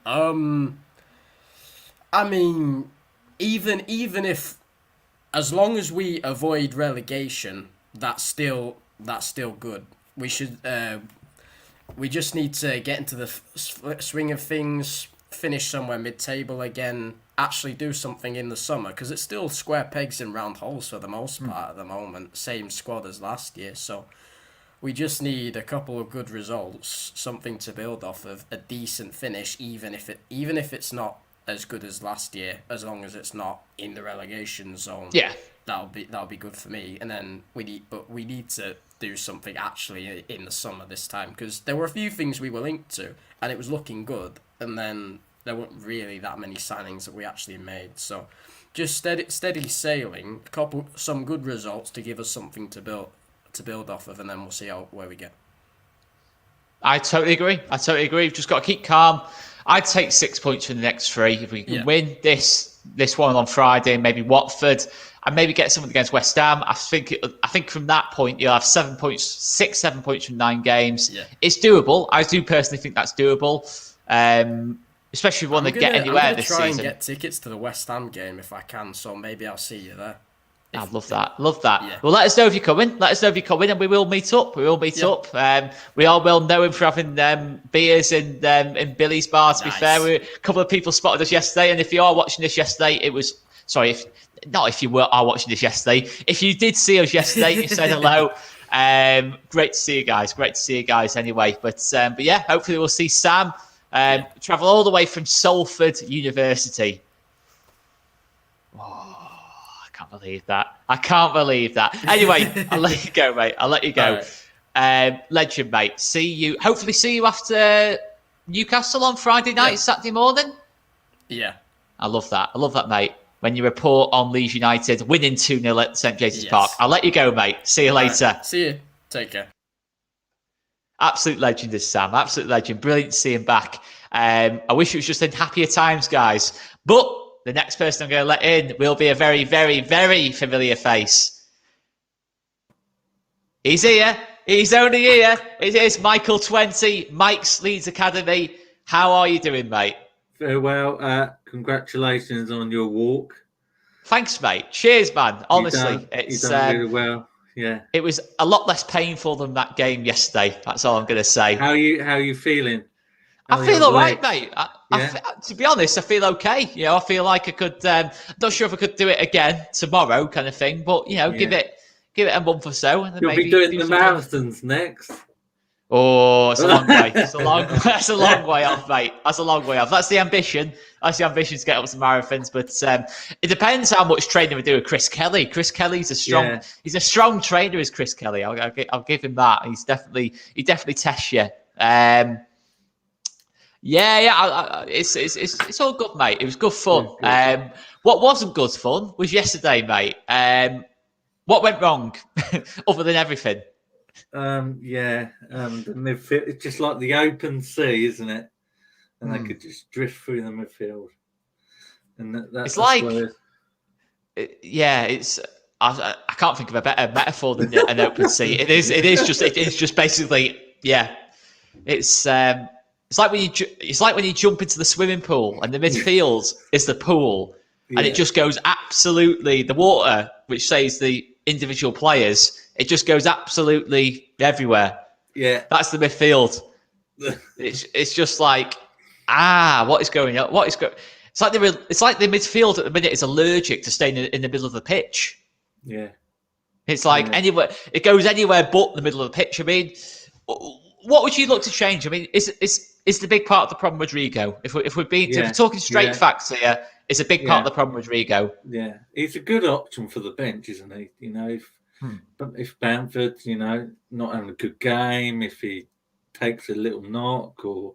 I mean, even if, as long as we avoid relegation, that's still good. We should. We just need to get into the swing of things, finish somewhere mid-table again, actually do something in the summer, because it's still square pegs in round holes for the most part at the moment. Same squad as last year, so we just need a couple of good results, something to build off of, a decent finish, even if it's not as good as last year, as long as it's not in the relegation zone. Yeah, that'll be good for me. And then we need to do something actually in the summer this time, because there were a few things we were linked to, and it was looking good, and then there weren't really that many signings that we actually made. So just steady sailing, some good results to give us something to build off of, and then we'll see where we get. I totally agree. We've just got to keep calm. I'd take 6 points from the next 3 if we can win this one on Friday, maybe Watford, and maybe get something against West Ham. I think from that point you'll have 7 points, 7 points from 9 games. Yeah. It's doable. I do personally think that's doable. Especially if we want to get anywhere this season. I'm going to try and get tickets to the West Ham game if I can, so maybe I'll see you there. I'd love that. Yeah. Well, let us know if you're coming. And we will meet up. We all well known for having beers in Billy's bar. To be fair, a couple of people spotted us yesterday, and if you are watching this yesterday, it was if you did see us yesterday, you said hello. Great to see you guys. Anyway, but yeah, hopefully we'll see Sam. Travel all the way from Salford University. I can't believe that. Anyway, I'll let you go, mate. Right. Legend, mate. Hopefully see you after Newcastle on Friday night, Saturday morning. Yeah. I love that, mate. When you report on Leeds United winning 2-0 at St. James's Park. I'll let you go, mate. See you later. Right. See you. Take care. Absolute legend is Sam. Absolute legend. Brilliant to see him back. I wish it was just in happier times, guys. But the next person I'm going to let in will be a very, very, very familiar face. He's here. He's only here. It is Michael 20, Mike's Leeds Academy. How are you doing, mate? Very well. Congratulations on your walk. Thanks, mate. Cheers, man. Honestly, you've done really well. Yeah. It was a lot less painful than that game yesterday. That's all I'm going to say. How are you feeling? I feel all right, mate. To be honest, I feel okay. I feel like I could. Not sure if I could do it again tomorrow, kind of thing. But give it a month or so, and then you'll maybe be doing the marathons next. Oh, it's a long way. That's a long way off, mate. That's a long way off. That's the ambition. To get up to marathons. But it depends how much training we do with Chris Kelly. Chris Kelly's he's a strong trainer, is Chris Kelly. I'll give him that. He definitely tests you. It's all good, mate. It was good fun. What wasn't good fun was yesterday, mate. What went wrong, other than everything? The midfield. It's just like the open sea, isn't it? And they could just drift through the midfield. And that's like, I can't think of a better metaphor than an open sea. It is just basically, yeah. It's like when you jump into the swimming pool and the midfield is the pool, and it just goes absolutely the water, which says the individual players. It just goes absolutely everywhere. Yeah, that's the midfield. It's just like, what is going on? It's like the midfield at the minute is allergic to staying in the middle of the pitch. Yeah, it's like anywhere. It goes anywhere but the middle of the pitch. I mean, what would you look to change? I mean, is the big part of the problem Rodrigo? If we're talking straight facts here, it's a big part of the problem Rodrigo. Yeah, he's a good option for the bench, isn't he? If Bamford, not having a good game, if he takes a little knock, or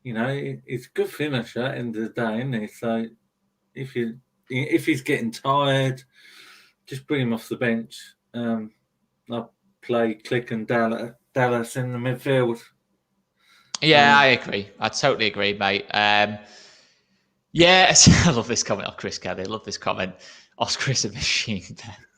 he's a good finisher at the end of the day, isn't he? So if he's getting tired, just bring him off the bench. I'll play Click and Dallas in the midfield. Yeah, I agree. I totally agree, mate. I love this comment of Chris Kelly. I love this comment. Oscar is a machine.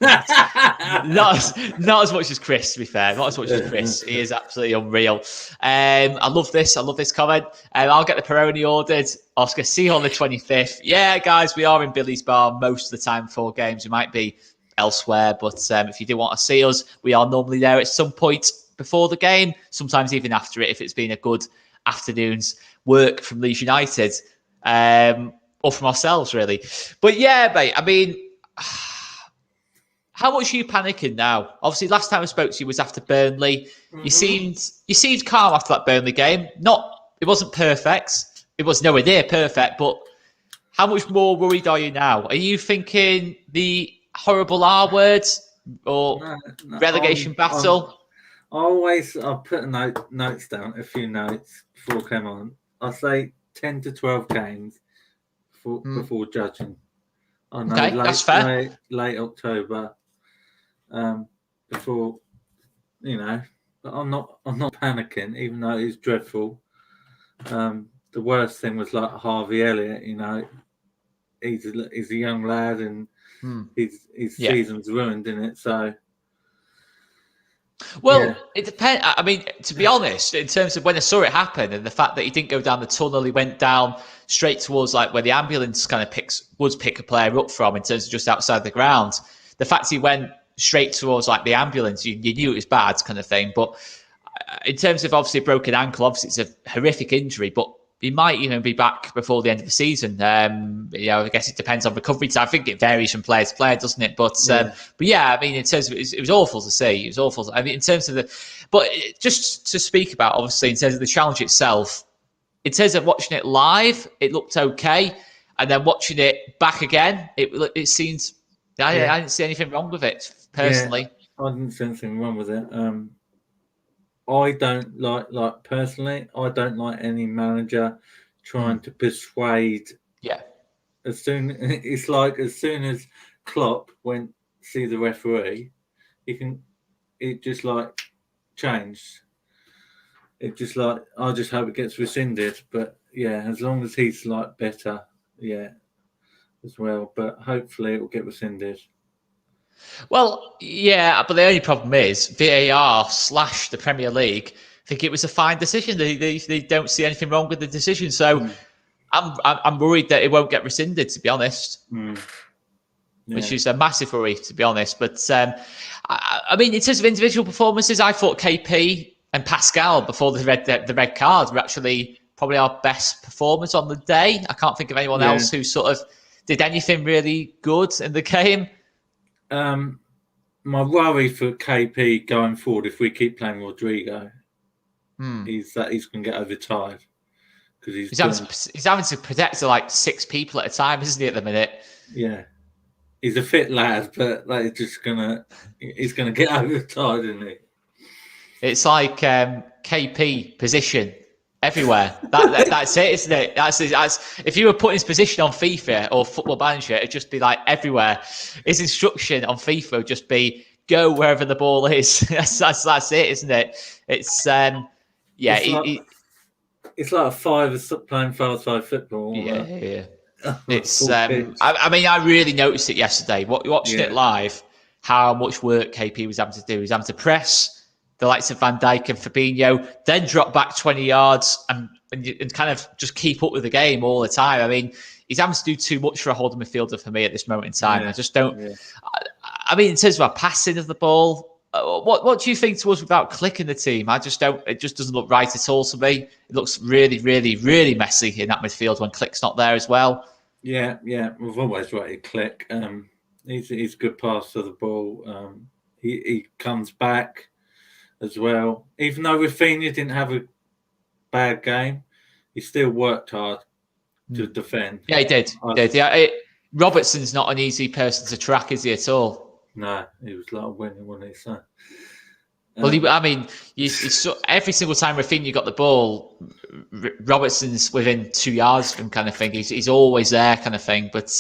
not as much as Chris, to be fair. Not as much as Chris. He is absolutely unreal. I love this comment. I'll get the Peroni ordered. Oscar, see you on the 25th. Yeah, guys, we are in Billy's bar most of the time for games. We might be elsewhere, but if you do want to see us, we are normally there at some point before the game, sometimes even after it, if it's been a good afternoon's work from Leeds United, or from ourselves, really. But yeah, mate, I mean, how much are you panicking now? Obviously, last time I spoke to you was after Burnley. Mm-hmm. You seemed calm after that Burnley game. It wasn't perfect. It was nowhere near perfect, but how much more worried are you now? Are you thinking the horrible R word or relegation battle? I'll put notes down, a few notes before I come on. I'll say 10 to 12 games before judging. I know Okay, that's fair. late October, before, you know, but I'm not panicking, even though it's dreadful. The worst thing was like Harvey Elliott, you know, he's a young lad and his season's ruined, isn't it? So. Well, it depends. I mean, to be honest, in terms of when I saw it happen and the fact that he didn't go down the tunnel, he went down straight towards like where the ambulance kind of would pick a player up from in terms of just outside the ground. The fact he went straight towards like the ambulance, you knew it was bad kind of thing. But in terms of obviously a broken ankle, obviously it's a horrific injury, but he might, be back before the end of the season. I guess it depends on recovery time. I think it varies from player to player, doesn't it? But yeah, I mean, in terms of it was awful to see. It was awful. I mean, in terms of but just to speak about, obviously, in terms of the challenge itself, in terms of watching it live, it looked okay, and then watching it back again, it seems. I didn't see anything wrong with it personally. Yeah, I didn't see anything wrong with it. I don't personally. I don't like any manager trying to persuade. Yeah. As soon as Klopp went to see the referee, it just like changed. It just like I just hope it gets rescinded. But yeah, as long as he's like better, as well. But hopefully it will get rescinded. Well, yeah, but the only problem is VAR / the Premier League think it was a fine decision. They don't see anything wrong with the decision, so I'm worried that it won't get rescinded. To be honest, which is a massive worry, to be honest. But I mean, in terms of individual performances, I thought KP and Pascal before the red card were actually probably our best performers on the day. I can't think of anyone else who sort of did anything really good in the game. My worry for KP going forward, if we keep playing Rodrigo, is that he's going to get overtired because he's having to protect like 6 people at a time, isn't he? At the minute, he's a fit lad, but he's gonna get overtired, isn't he? It's like KP position everywhere. That's it, isn't it? That's if you were putting his position on FIFA or Football Manager, it'd just be like everywhere. His instruction on FIFA would just be go wherever the ball is. that's it, isn't it? It's it's like a five playing 5-side football. Yeah. It's I mean, I really noticed it yesterday. Watching it live, how much work KP was having to do. He was having to press the likes of Van Dijk and Fabinho, then drop back 20 yards and kind of just keep up with the game all the time. I mean, he's having to do too much for a holding midfielder for me at this moment in time. Yeah. I just don't. Yeah. I mean, in terms of our passing of the ball, what do you think to us about clicking the team? I just don't. It just doesn't look right at all to me. It looks really, really, really messy in that midfield when Click's not there as well. Yeah. We've always rated Click. He's a good passer of the ball. He comes back as well. Even though Rafinha didn't have a bad game, he still worked hard to defend. Yeah, he did. Robertson's not an easy person to track, is he, at all? No, he was like winning, wasn't he? So, well, you saw every single time Rafinha got the ball, Robertson's within 2 yards from kind of thing. He's always there, kind of thing. But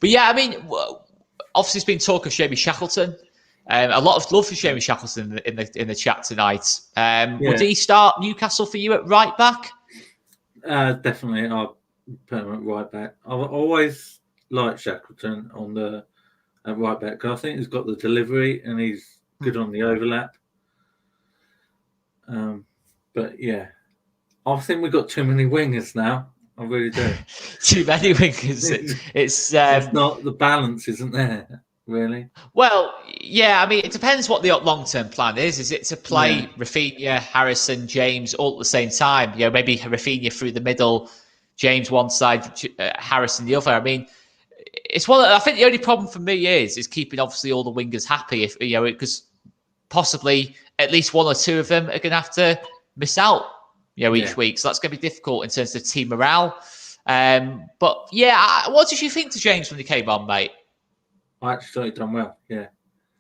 yeah, I mean, obviously, there's been talk of Jamie Shackleton. A lot of love for Jamie Shackleton in the chat tonight. Would he start Newcastle for you at right back? Definitely, I'll put him at right back. I've always liked Shackleton at right back because I think he's got the delivery and he's good on the overlap. But yeah, I think we've got too many wingers now. I really do. Too many wingers. It's not the balance, isn't there? Really? Well, yeah. I mean, it depends what the long-term plan is. Is it to play Rafinha, Harrison, James all at the same time? Maybe Rafinha through the middle, James one side, Harrison the other. I mean, it's one. I think the only problem for me is keeping obviously all the wingers happy. If because possibly at least one or two of them are going to have to miss out, each week. So that's going to be difficult in terms of team morale. But yeah, what did you think to James when he came on, mate? I actually thought he'd done well. Yeah,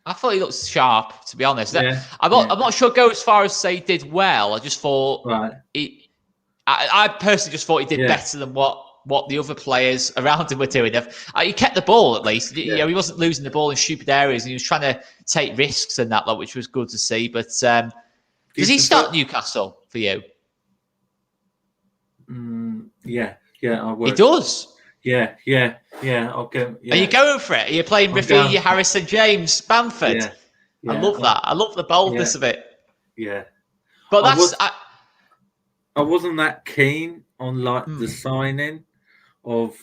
I thought he looked sharp. To be honest, yeah, I'm not sure. Go as far as say he did well. I just thought I personally just thought he did better than what the other players around him were doing. He kept the ball at least. You know, he wasn't losing the ball in stupid areas, and he was trying to take risks and that, which was good to see. But does he start Newcastle for you? Yeah, I would. He does. Yeah. I'll go. Yeah. Are you going for it? Are you playing Rafinha, Harrison, James, Bamford? Yeah. I love that. I love the boldness of it. Yeah. But I wasn't that keen on the signing of,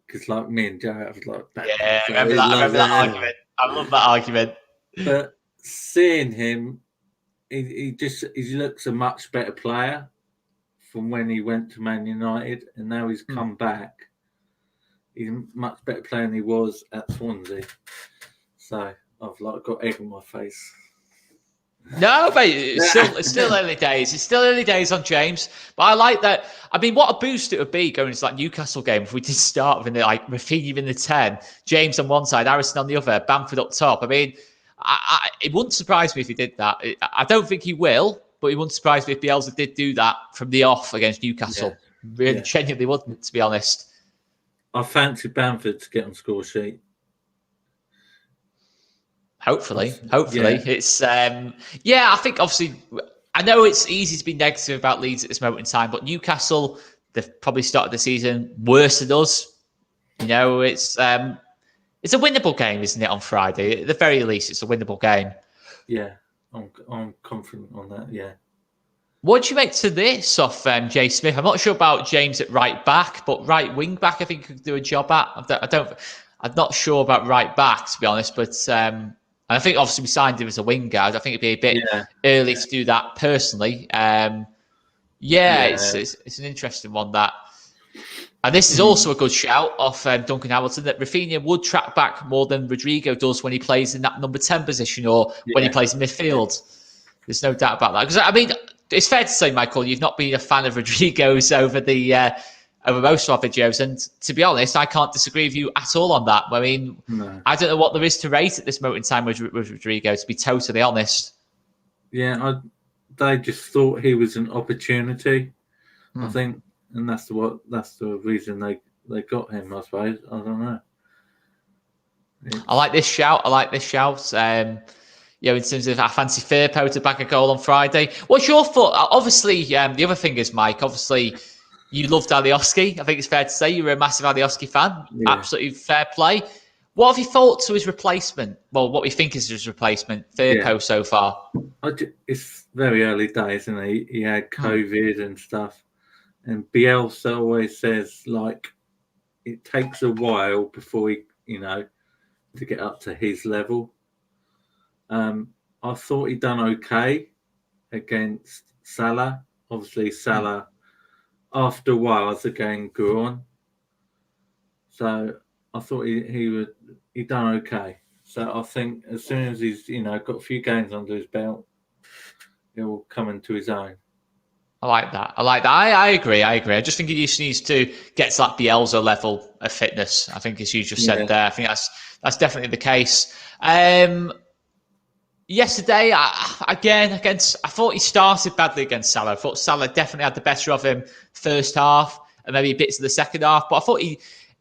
because like me and Joe have like that. Yeah, I remember that argument. I love that argument. But seeing him, he looks a much better player from when he went to Man United, and now he's come back. He's a much better player than he was at Swansea. So I've got egg on my face. No, mate, it's still early days. It's still early days on James. But I like that. I mean, what a boost it would be going into that Newcastle game if we did start with Rafinha in the 10, James on one side, Harrison on the other, Bamford up top. I mean, it wouldn't surprise me if he did that. I don't think he will, but it wouldn't surprise me if Bielsa did do that from the off against Newcastle. Really, genuinely wouldn't, to be honest. I fancy Bamford to get on score sheet. Hopefully. It's I think obviously I know it's easy to be negative about Leeds at this moment in time, but Newcastle, they've probably started the season worse than us. You know, it's a winnable game, isn't it, on Friday? At the very least, it's a winnable game. Yeah, I'm confident on that. Yeah. What do you make to this off Jay Smith? I'm not sure about James at right back, but right wing back, I think he could do a job at. I'm not sure about right back, to be honest, but I think obviously we signed him as a winger. I think it'd be a bit early to do that personally. It's an interesting one, that. And this is also a good shout off Duncan Hamilton, that Rafinha would track back more than Rodrigo does when he plays in that number 10 position or when he plays in midfield. There's no doubt about that. Because, I mean, it's fair to say, Michael, you've not been a fan of Rodrigo's over most of our videos. And to be honest, I can't disagree with you at all on that. I mean, I don't know what there is to rate at this moment in time with Rodrigo, to be totally honest. Yeah, they just thought he was an opportunity, I think. And that's the reason they got him, I suppose. I don't know. I like this shout. In terms of I fancy Firpo to back a goal on Friday. What's your thought? Obviously, the other thing is, Mike, obviously, you loved Alioski. I think it's fair to say you were a massive Alioski fan. Yeah. Absolutely fair play. What have you thought to his replacement? Well, what we think is his replacement, Firpo, so far? It's very early days, isn't it? He had COVID and stuff. And Bielsa always says, it takes a while before he, to get up to his level. I thought he'd done okay against Salah. Obviously, Salah, after a while, as the game grew on. So I thought he'd done okay. So I think as soon as he's, got a few games under his belt, he'll come into his own. I like that. I agree. I just think he just needs to get to that Bielsa level of fitness. I think, as you just said there, I think that's definitely the case. Yesterday, I thought he started badly against Salah. I thought Salah definitely had the better of him first half and maybe bits of the second half. But I thought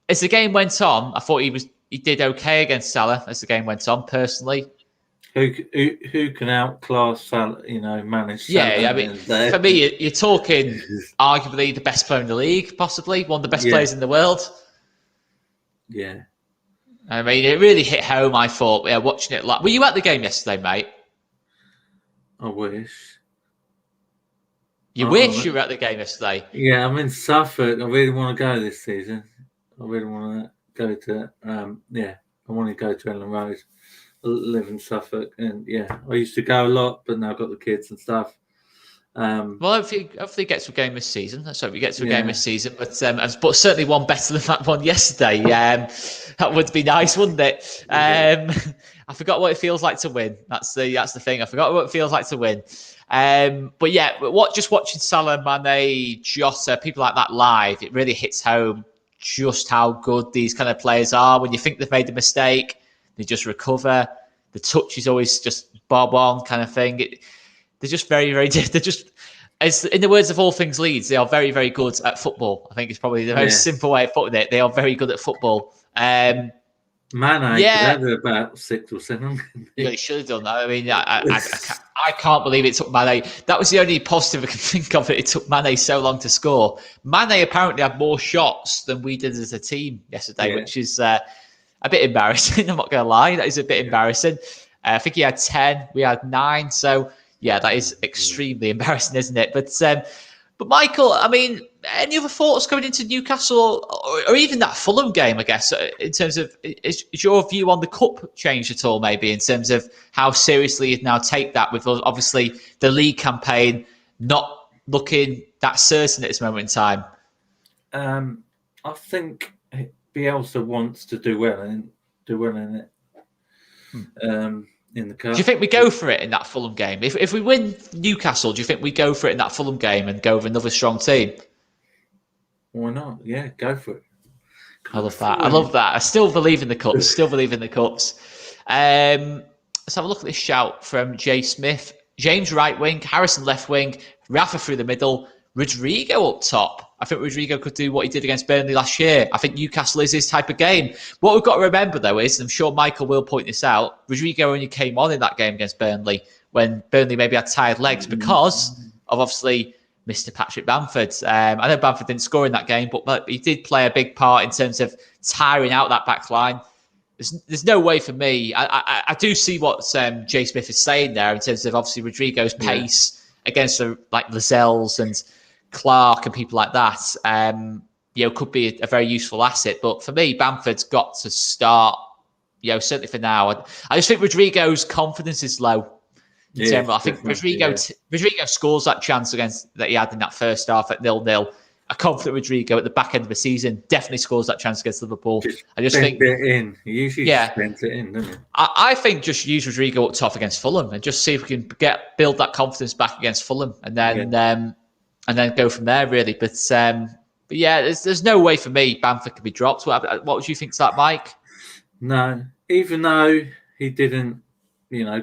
as the game went on, I thought he did okay against Salah as the game went on, personally. Who can outclass Salah, manage Salah? Yeah, I mean, for me, you're talking arguably the best player in the league, possibly one of the best players in the world. Yeah. I mean, it really hit home, I thought, watching it. Were you at the game yesterday, mate? I wish. You wish you were at the game yesterday? Yeah, I'm in Suffolk. I really want to go this season. I really want to go to, I want to go to Ellen Road. I live in Suffolk, and I used to go a lot, but now I've got the kids and stuff. Well, hopefully get to a game this season. Let's hope we get to a game this season. But certainly one better than that one yesterday. That would be nice, wouldn't it? I forgot what it feels like to win. That's the thing. I forgot what it feels like to win. Just watching Salah, Mane, Jota, people like that live, it really hits home just how good these kind of players are. When you think they've made a mistake, they just recover. The touch is always just bob on kind of thing. They're just very, very. They're just. as in the words of all things Leeds, they are very, very good at football. I think it's probably the most simple way of putting it. They are very good at football. Mane could have about 6 or 7. Yeah, he should have done that. I mean, I can't believe it took Mane. That was the only positive I can think of. It took Mane so long to score. Mane apparently had more shots than we did as a team yesterday, which is a bit embarrassing. I'm not going to lie. That is a bit embarrassing. I think he had 10. We had 9. So, yeah, that is extremely embarrassing, isn't it? But Michael, I mean, any other thoughts going into Newcastle or even that Fulham game, I guess, in terms of, is your view on the cup changed at all, maybe, in terms of how seriously you now take that with obviously the league campaign not looking that certain at this moment in time? I think Bielsa wants to do well in it. In the cup. Do you think we go for it in that Fulham game? If we win Newcastle, do you think we go for it in that Fulham game and go with another strong team? Why not? Yeah, go for it. I love that. I still believe in the cups. Let's have a look at this shout from Jay Smith. James right wing, Harrison left wing, Rafa through the middle, Rodrigo up top. I think Rodrigo could do what he did against Burnley last year. I think Newcastle is his type of game. What we've got to remember, though, is, and I'm sure Michael will point this out, Rodrigo only came on in that game against Burnley when Burnley maybe had tired legs because of, obviously, Mr. Patrick Bamford. I know Bamford didn't score in that game, but he did play a big part in terms of tiring out that back line. There's no way for me. I do see what Jay Smith is saying there in terms of, obviously, Rodrigo's pace against like Lascelles and Clark and people like that, could be a very useful asset. But for me, Bamford's got to start, certainly for now. I just think Rodrigo's confidence is low. In general. I think Rodrigo scores that chance that he had in that first half at 0-0. A confident Rodrigo at the back end of the season definitely scores that chance against Liverpool. I just think it in. He usually spends it in, doesn't he? I think just use Rodrigo up top against Fulham and just see if we can build that confidence back against Fulham, and then go from there, really. But yeah, there's no way for me Bamford could be dropped. What would you think to that, Mike? No, even though he didn't,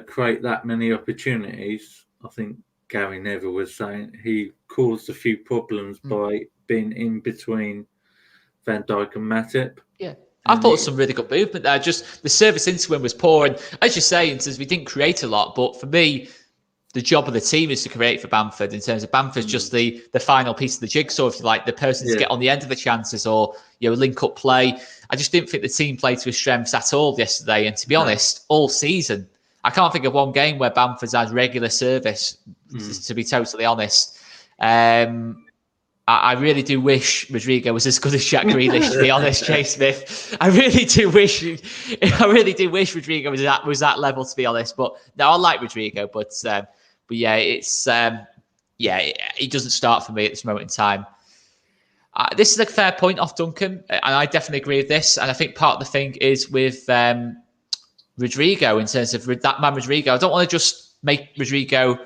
create that many opportunities, I think Gary Neville was saying he caused a few problems by being in between Van Dijk and Matip. Yeah. I thought some really good movement there. Just the service into him was poor. And as you say, since we didn't create a lot, but for me, the job of the team is to create for Bamford in terms of Bamford's just the final piece of the jigsaw, if you like, the person to get on the end of the chances or, link up play. I just didn't think the team played to his strengths at all yesterday. And to be honest, all season, I can't think of one game where Bamford's had regular service, to be totally honest. I really do wish Rodrigo was as good as Jack Grealish, to be honest, Jay Smith. I really do wish Rodrigo was that level, to be honest. But no, I like Rodrigo, but yeah, it's he doesn't start for me at this moment in time. This is a fair point off Duncan, and I definitely agree with this. And I think part of the thing is with Rodrigo in terms of that man Rodrigo. I don't want to just make Rodrigo.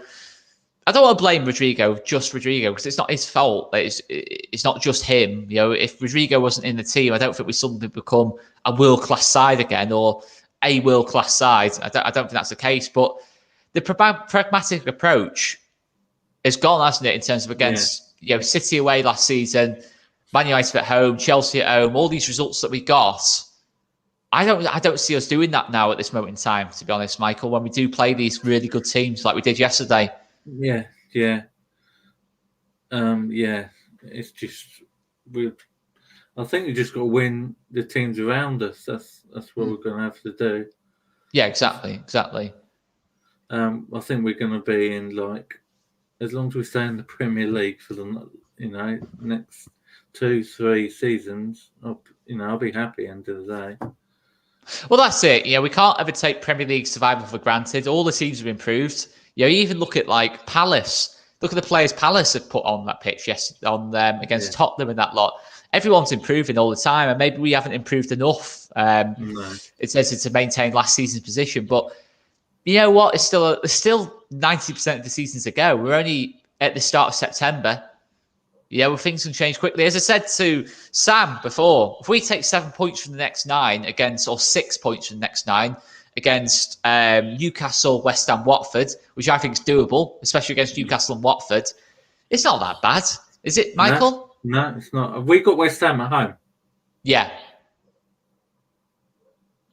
I don't want to blame Rodrigo because it's not his fault. It's not just him. If Rodrigo wasn't in the team, I don't think we suddenly become a world-class side again or a world-class side. I don't think that's the case. But the pragmatic approach has gone, hasn't it, in terms of against City away last season, Man United at home, Chelsea at home, all these results that we got. I don't see us doing that now at this moment in time, to be honest, Michael, when we do play these really good teams like we did yesterday. Yeah. It's just I think we just got to win the teams around us. That's what we're going to have to do. Yeah, exactly. I think we're going to be in as long as we stay in the Premier League for the next 2-3 seasons. I'll be happy end of the day. Well, that's it. We can't ever take Premier League survival for granted. All the teams have improved. You even look at Palace. Look at the players Palace have put on that pitch against Tottenham and that lot. Everyone's improving all the time, and maybe we haven't improved enough. It's to maintain last season's position. But you know what? There's still 90% of the season to go. We're only at the start of September. Things can change quickly. As I said to Sam before, if we take 7 points from the next 9 or 6 points from the next 9 against Newcastle, West Ham, Watford, which I think is doable, especially against Newcastle and Watford, It's not that bad, is it, Michael? No, it's not. We got West Ham at home. Yeah.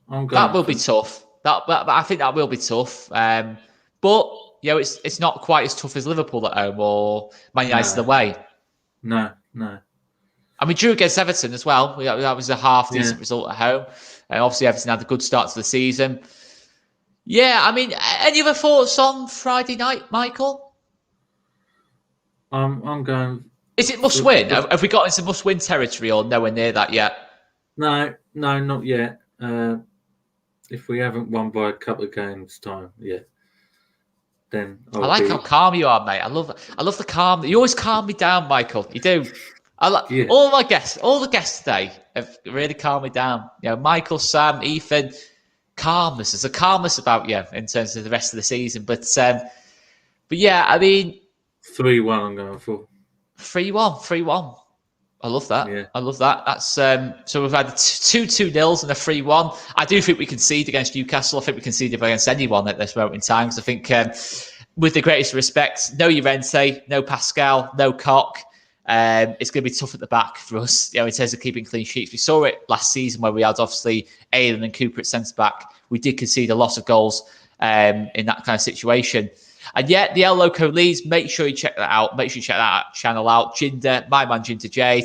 That will be tough. I think that will be tough. But it's not quite as tough as Liverpool at home or Man United away. No. And we drew against Everton as well. That was a half decent result at home. And obviously, Everton had a good start to the season. Yeah, I mean, any other thoughts on Friday night, Michael? I'm going. Is it must win? Have we got into must win territory or nowhere near that yet? No, not yet. If we haven't won by a couple of games' time, then I like how calm you are, mate. I love the calm. You always calm me down, Michael. You do. All the guests today have really calmed me down. Michael, Sam, Ethan, calmness. There's a calmness about you in terms of the rest of the season. But yeah, I mean, 3-1. I'm going for 3-1. I love that. Yeah. I love that. That's so we've had 2-2-0s and a 3-1. I do think we concede against Newcastle. I think we concede against anyone at this moment in time. Because I think, with the greatest respect, no Llorente, no Pascal, no Koch. It's going to be tough at the back for us, in terms of keeping clean sheets. We saw it last season where we had obviously Aylan and Cooper at centre back. We did concede a lot of goals in that kind of situation. And yet, the El Loco Leeds, make sure you check that out. Make sure you check that channel out. Jinder, my man Jinder Jade,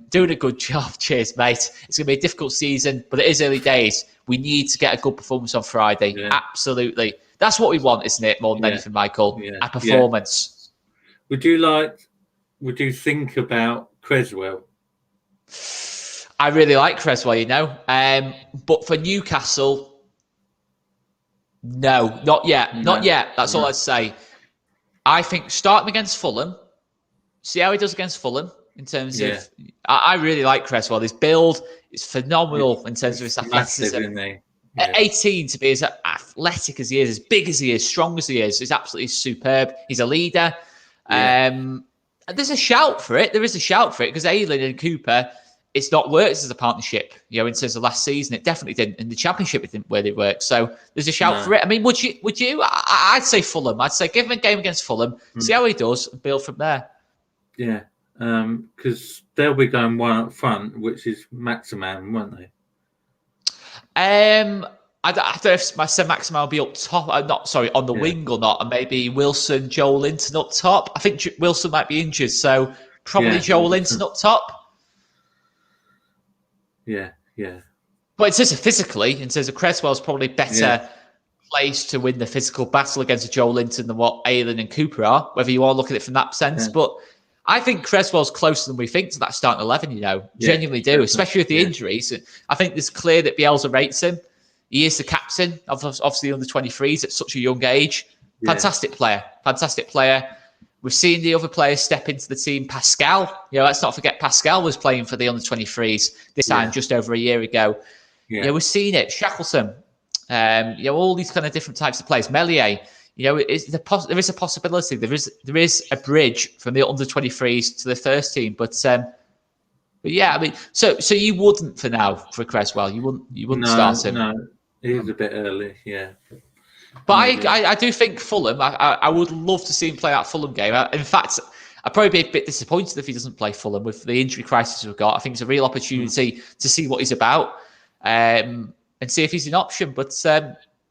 doing a good job. Cheers, mate. It's going to be a difficult season, but it is early days. We need to get a good performance on Friday. Yeah. Absolutely. That's what we want, isn't it, more than anything, Michael? Yeah. A performance. Yeah. Would you think about Creswell? I really like Creswell, but for Newcastle... No, not yet. Not yet. That's all I'd say. I think start him against Fulham. See how he does against Fulham in terms of... I really like Cresswell. His build is phenomenal in terms of his athleticism. At 18, to be as athletic as he is, as big as he is, strong as he is absolutely superb. He's a leader. There's a shout for it. There is a shout for it because Aylan and Cooper... It's not worked as a partnership, in terms of last season. It definitely didn't. In the Championship, it didn't really work. So there's a shout for it. I mean, would you? I'd say Fulham. I'd say give him a game against Fulham, see how he does, and build from there. Yeah, because they'll be going one up front, which is Maximan, won't they? I don't know if I said Maximan will be up top. On the wing or not, and maybe Wilson, Joel Linton up top. I think Wilson might be injured, so probably Joel Linton up top. Yeah. But in terms of physically, in terms of Creswell's probably better placed to win the physical battle against Joel Linton than what Aylan and Cooper are, whether you are looking at it from that sense. But I think Creswell's closer than we think to that starting 11, genuinely do, especially with the injuries. I think it's clear that Bielsa rates him. He is the captain of obviously the under-23s at such a young age. Fantastic player. We've seen the other players step into the team. Pascal, let's not forget Pascal was playing for the under-23s this time just over a year ago. We've seen it. Shackleton, all these kind of different types of players. Melier, there is a possibility. There is a bridge from the under-23s to the first team. But yeah, I mean, so you wouldn't for now for Creswell. You wouldn't start him. No, he is a bit early. Yeah. But I do think Fulham, I would love to see him play that Fulham game. In fact, I'd probably be a bit disappointed if he doesn't play Fulham with the injury crisis we've got. I think it's a real opportunity to see what he's about and see if he's an option. But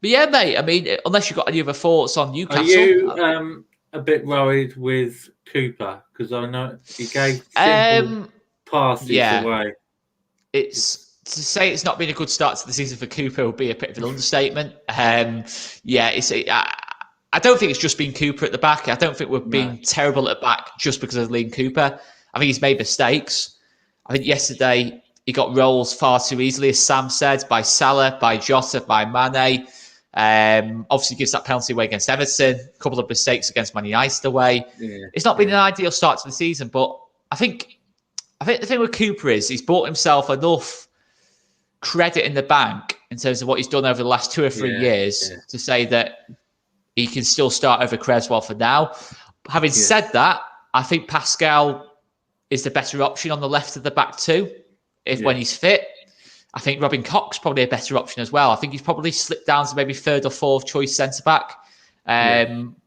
yeah, mate, I mean, unless you've got any other thoughts on Newcastle. Are you a bit worried with Cooper? Because I know he gave simple passes away. To say it's not been a good start to the season for Cooper would be a bit of an understatement. I don't think it's just been Cooper at the back. I don't think we're being terrible at the back just because of Liam Cooper. I think he's made mistakes. I think yesterday he got roles far too easily, as Sam said, by Salah, by Jota, by Mane. Obviously gives that penalty away against Everton. A couple of mistakes against Man United away. It's not been an ideal start to the season, but I think the thing with Cooper is he's bought himself enough credit in the bank in terms of what he's done over the last 2 or 3 years to say that he can still start over Creswell for now. Having said that, I think Pascal is the better option on the left of the back too, when he's fit. I think Robin Koch's probably a better option as well. I think he's probably slipped down to maybe 3rd or 4th choice centre-back.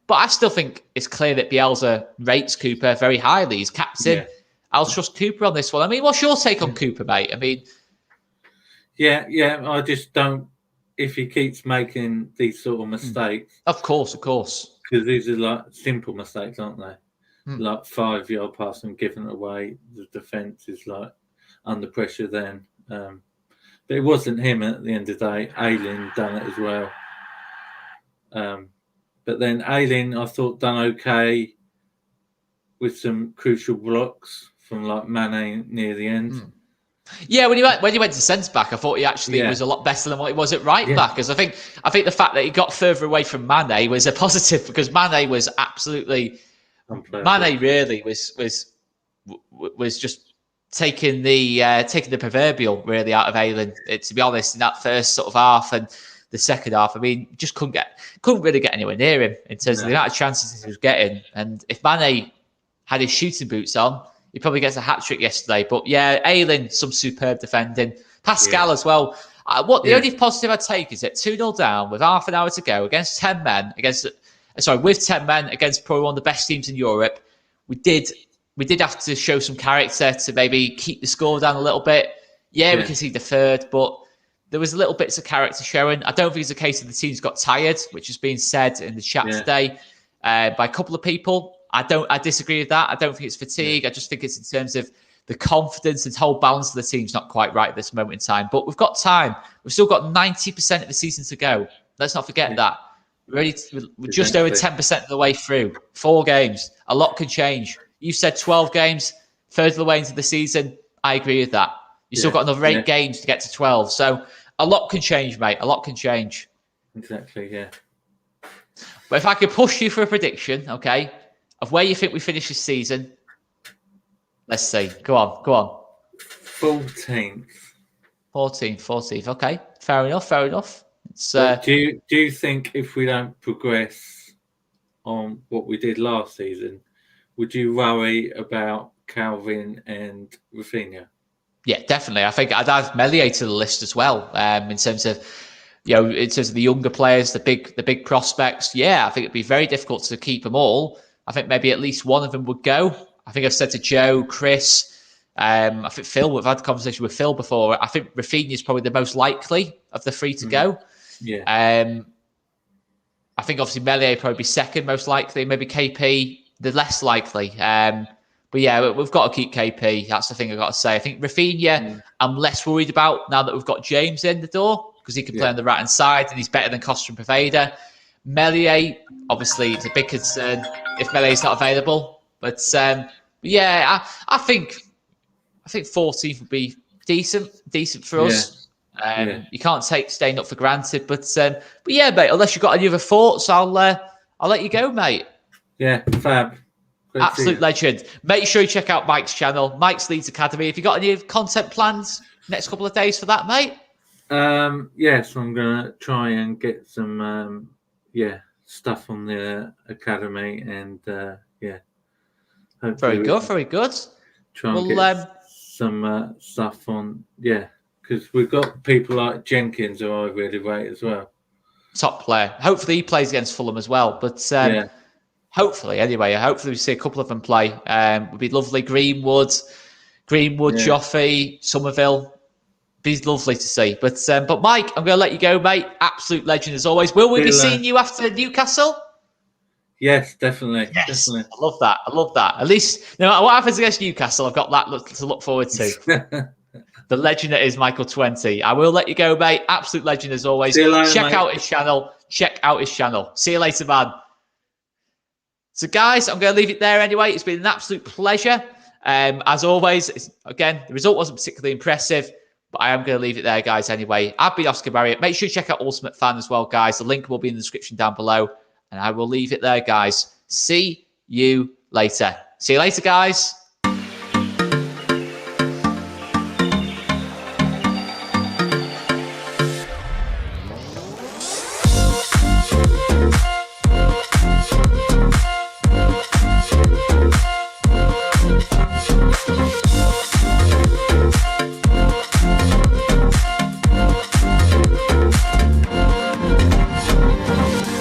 But I still think it's clear that Bielsa rates Cooper very highly. He's captain. Yeah. I'll trust Cooper on this one. I mean, what's your take on Cooper, mate? I mean, Yeah. I just don't. If he keeps making these sort of mistakes, of course, because these are like simple mistakes, aren't they? Like 5-yard pass and giving it away. The defense is like under pressure then. But it wasn't him at the end of the day. Ayling done it as well. But then Ayling, I thought, done okay with some crucial blocks from like Mane near the end. Yeah, when he went to centre back, I thought he actually was a lot better than what he was at right back. Because I think the fact that he got further away from Mane was a positive, because Mane was absolutely Mane really was just taking the proverbial really out of Ayling. To be honest, in that first sort of half and the second half, I mean, just couldn't really get anywhere near him in terms of the amount of chances he was getting. And if Mane had his shooting boots on, he probably gets a hat-trick yesterday. But yeah, Ayling, some superb defending. Pascal as well. The only positive I'd take is that 2-0 down with half an hour to go against 10 men, with 10 men against probably one of the best teams in Europe. We did have to show some character to maybe keep the score down a little bit. We can see the third, but there was little bits of character showing. I don't think it's a case of the teams got tired, which has been said in the chat today by a couple of people. I disagree with that. I don't think it's fatigue. I just think it's in terms of the confidence and whole balance of the team's not quite right at this moment in time. But we've got time. We've still got 90% of the season to go. Let's not forget that. We're just over 10% of the way through. 4 games. A lot can change. You said 12 games, third of the way into the season. I agree with that. You've still got another 8 games to get to 12. So a lot can change, mate. A lot can change. Exactly, yeah. But if I could push you for a prediction, okay, of where you think we finish this season, let's see. Go on. 14th. 14th. Okay, fair enough. It's, do you think if we don't progress on what we did last season, would you worry about Calvin and Rafinha? Yeah, definitely. I think I'd add Meslier to the list as well. In terms of the younger players, the big prospects. Yeah, I think it'd be very difficult to keep them all. I think maybe at least one of them would go. I think I've said to Joe, Chris, I think Phil. We've had a conversation with Phil before. I think Rafinha is probably the most likely of the 3 to go. Yeah. I think obviously Meslier probably be second most likely. Maybe KP the less likely. But yeah, we've got to keep KP. That's the thing I've got to say. I think Rafinha, I'm less worried about now that we've got James in the door, because he can play on the right-hand side and he's better than Costa and Poveda. Meslier, obviously, it's a big concern if Mellier's not available. But yeah, I think 14th would be decent for us. You can't take staying up for granted. But yeah, mate, unless you've got any other thoughts, I'll let you go, mate. Yeah, fab. Absolute legend. Make sure you check out Mike's channel, Mike's Leeds Academy. Have you got any content plans next couple of days for that, mate? Yes, I'm gonna try and get some stuff on the academy, and very good. Try and get some stuff on, because we've got people like Jenkins who I really rate as well. Top player. Hopefully he plays against Fulham as well, but hopefully we see a couple of them play. Would be lovely. Greenwood, Joffrey, Somerville. Be lovely to see. But Mike, I'm going to let you go, mate. Absolute legend as always. Will we be seeing you after Newcastle? Yes, definitely. Yes, definitely. I love that. At least, no matter what happens against Newcastle, I've got that to look forward to. The legend that is Michael 20. I will let you go, mate. Absolute legend as always. See you later, Check mate. out his channel. See you later, man. So, guys, I'm going to leave it there anyway. It's been an absolute pleasure. As always, again, the result wasn't particularly impressive, but I am going to leave it there, guys, anyway. I've been Oscar Marriott. Make sure you check out Ultimate Fan as well, guys. The link will be in the description down below. And I will leave it there, guys. See you later. See you later, guys.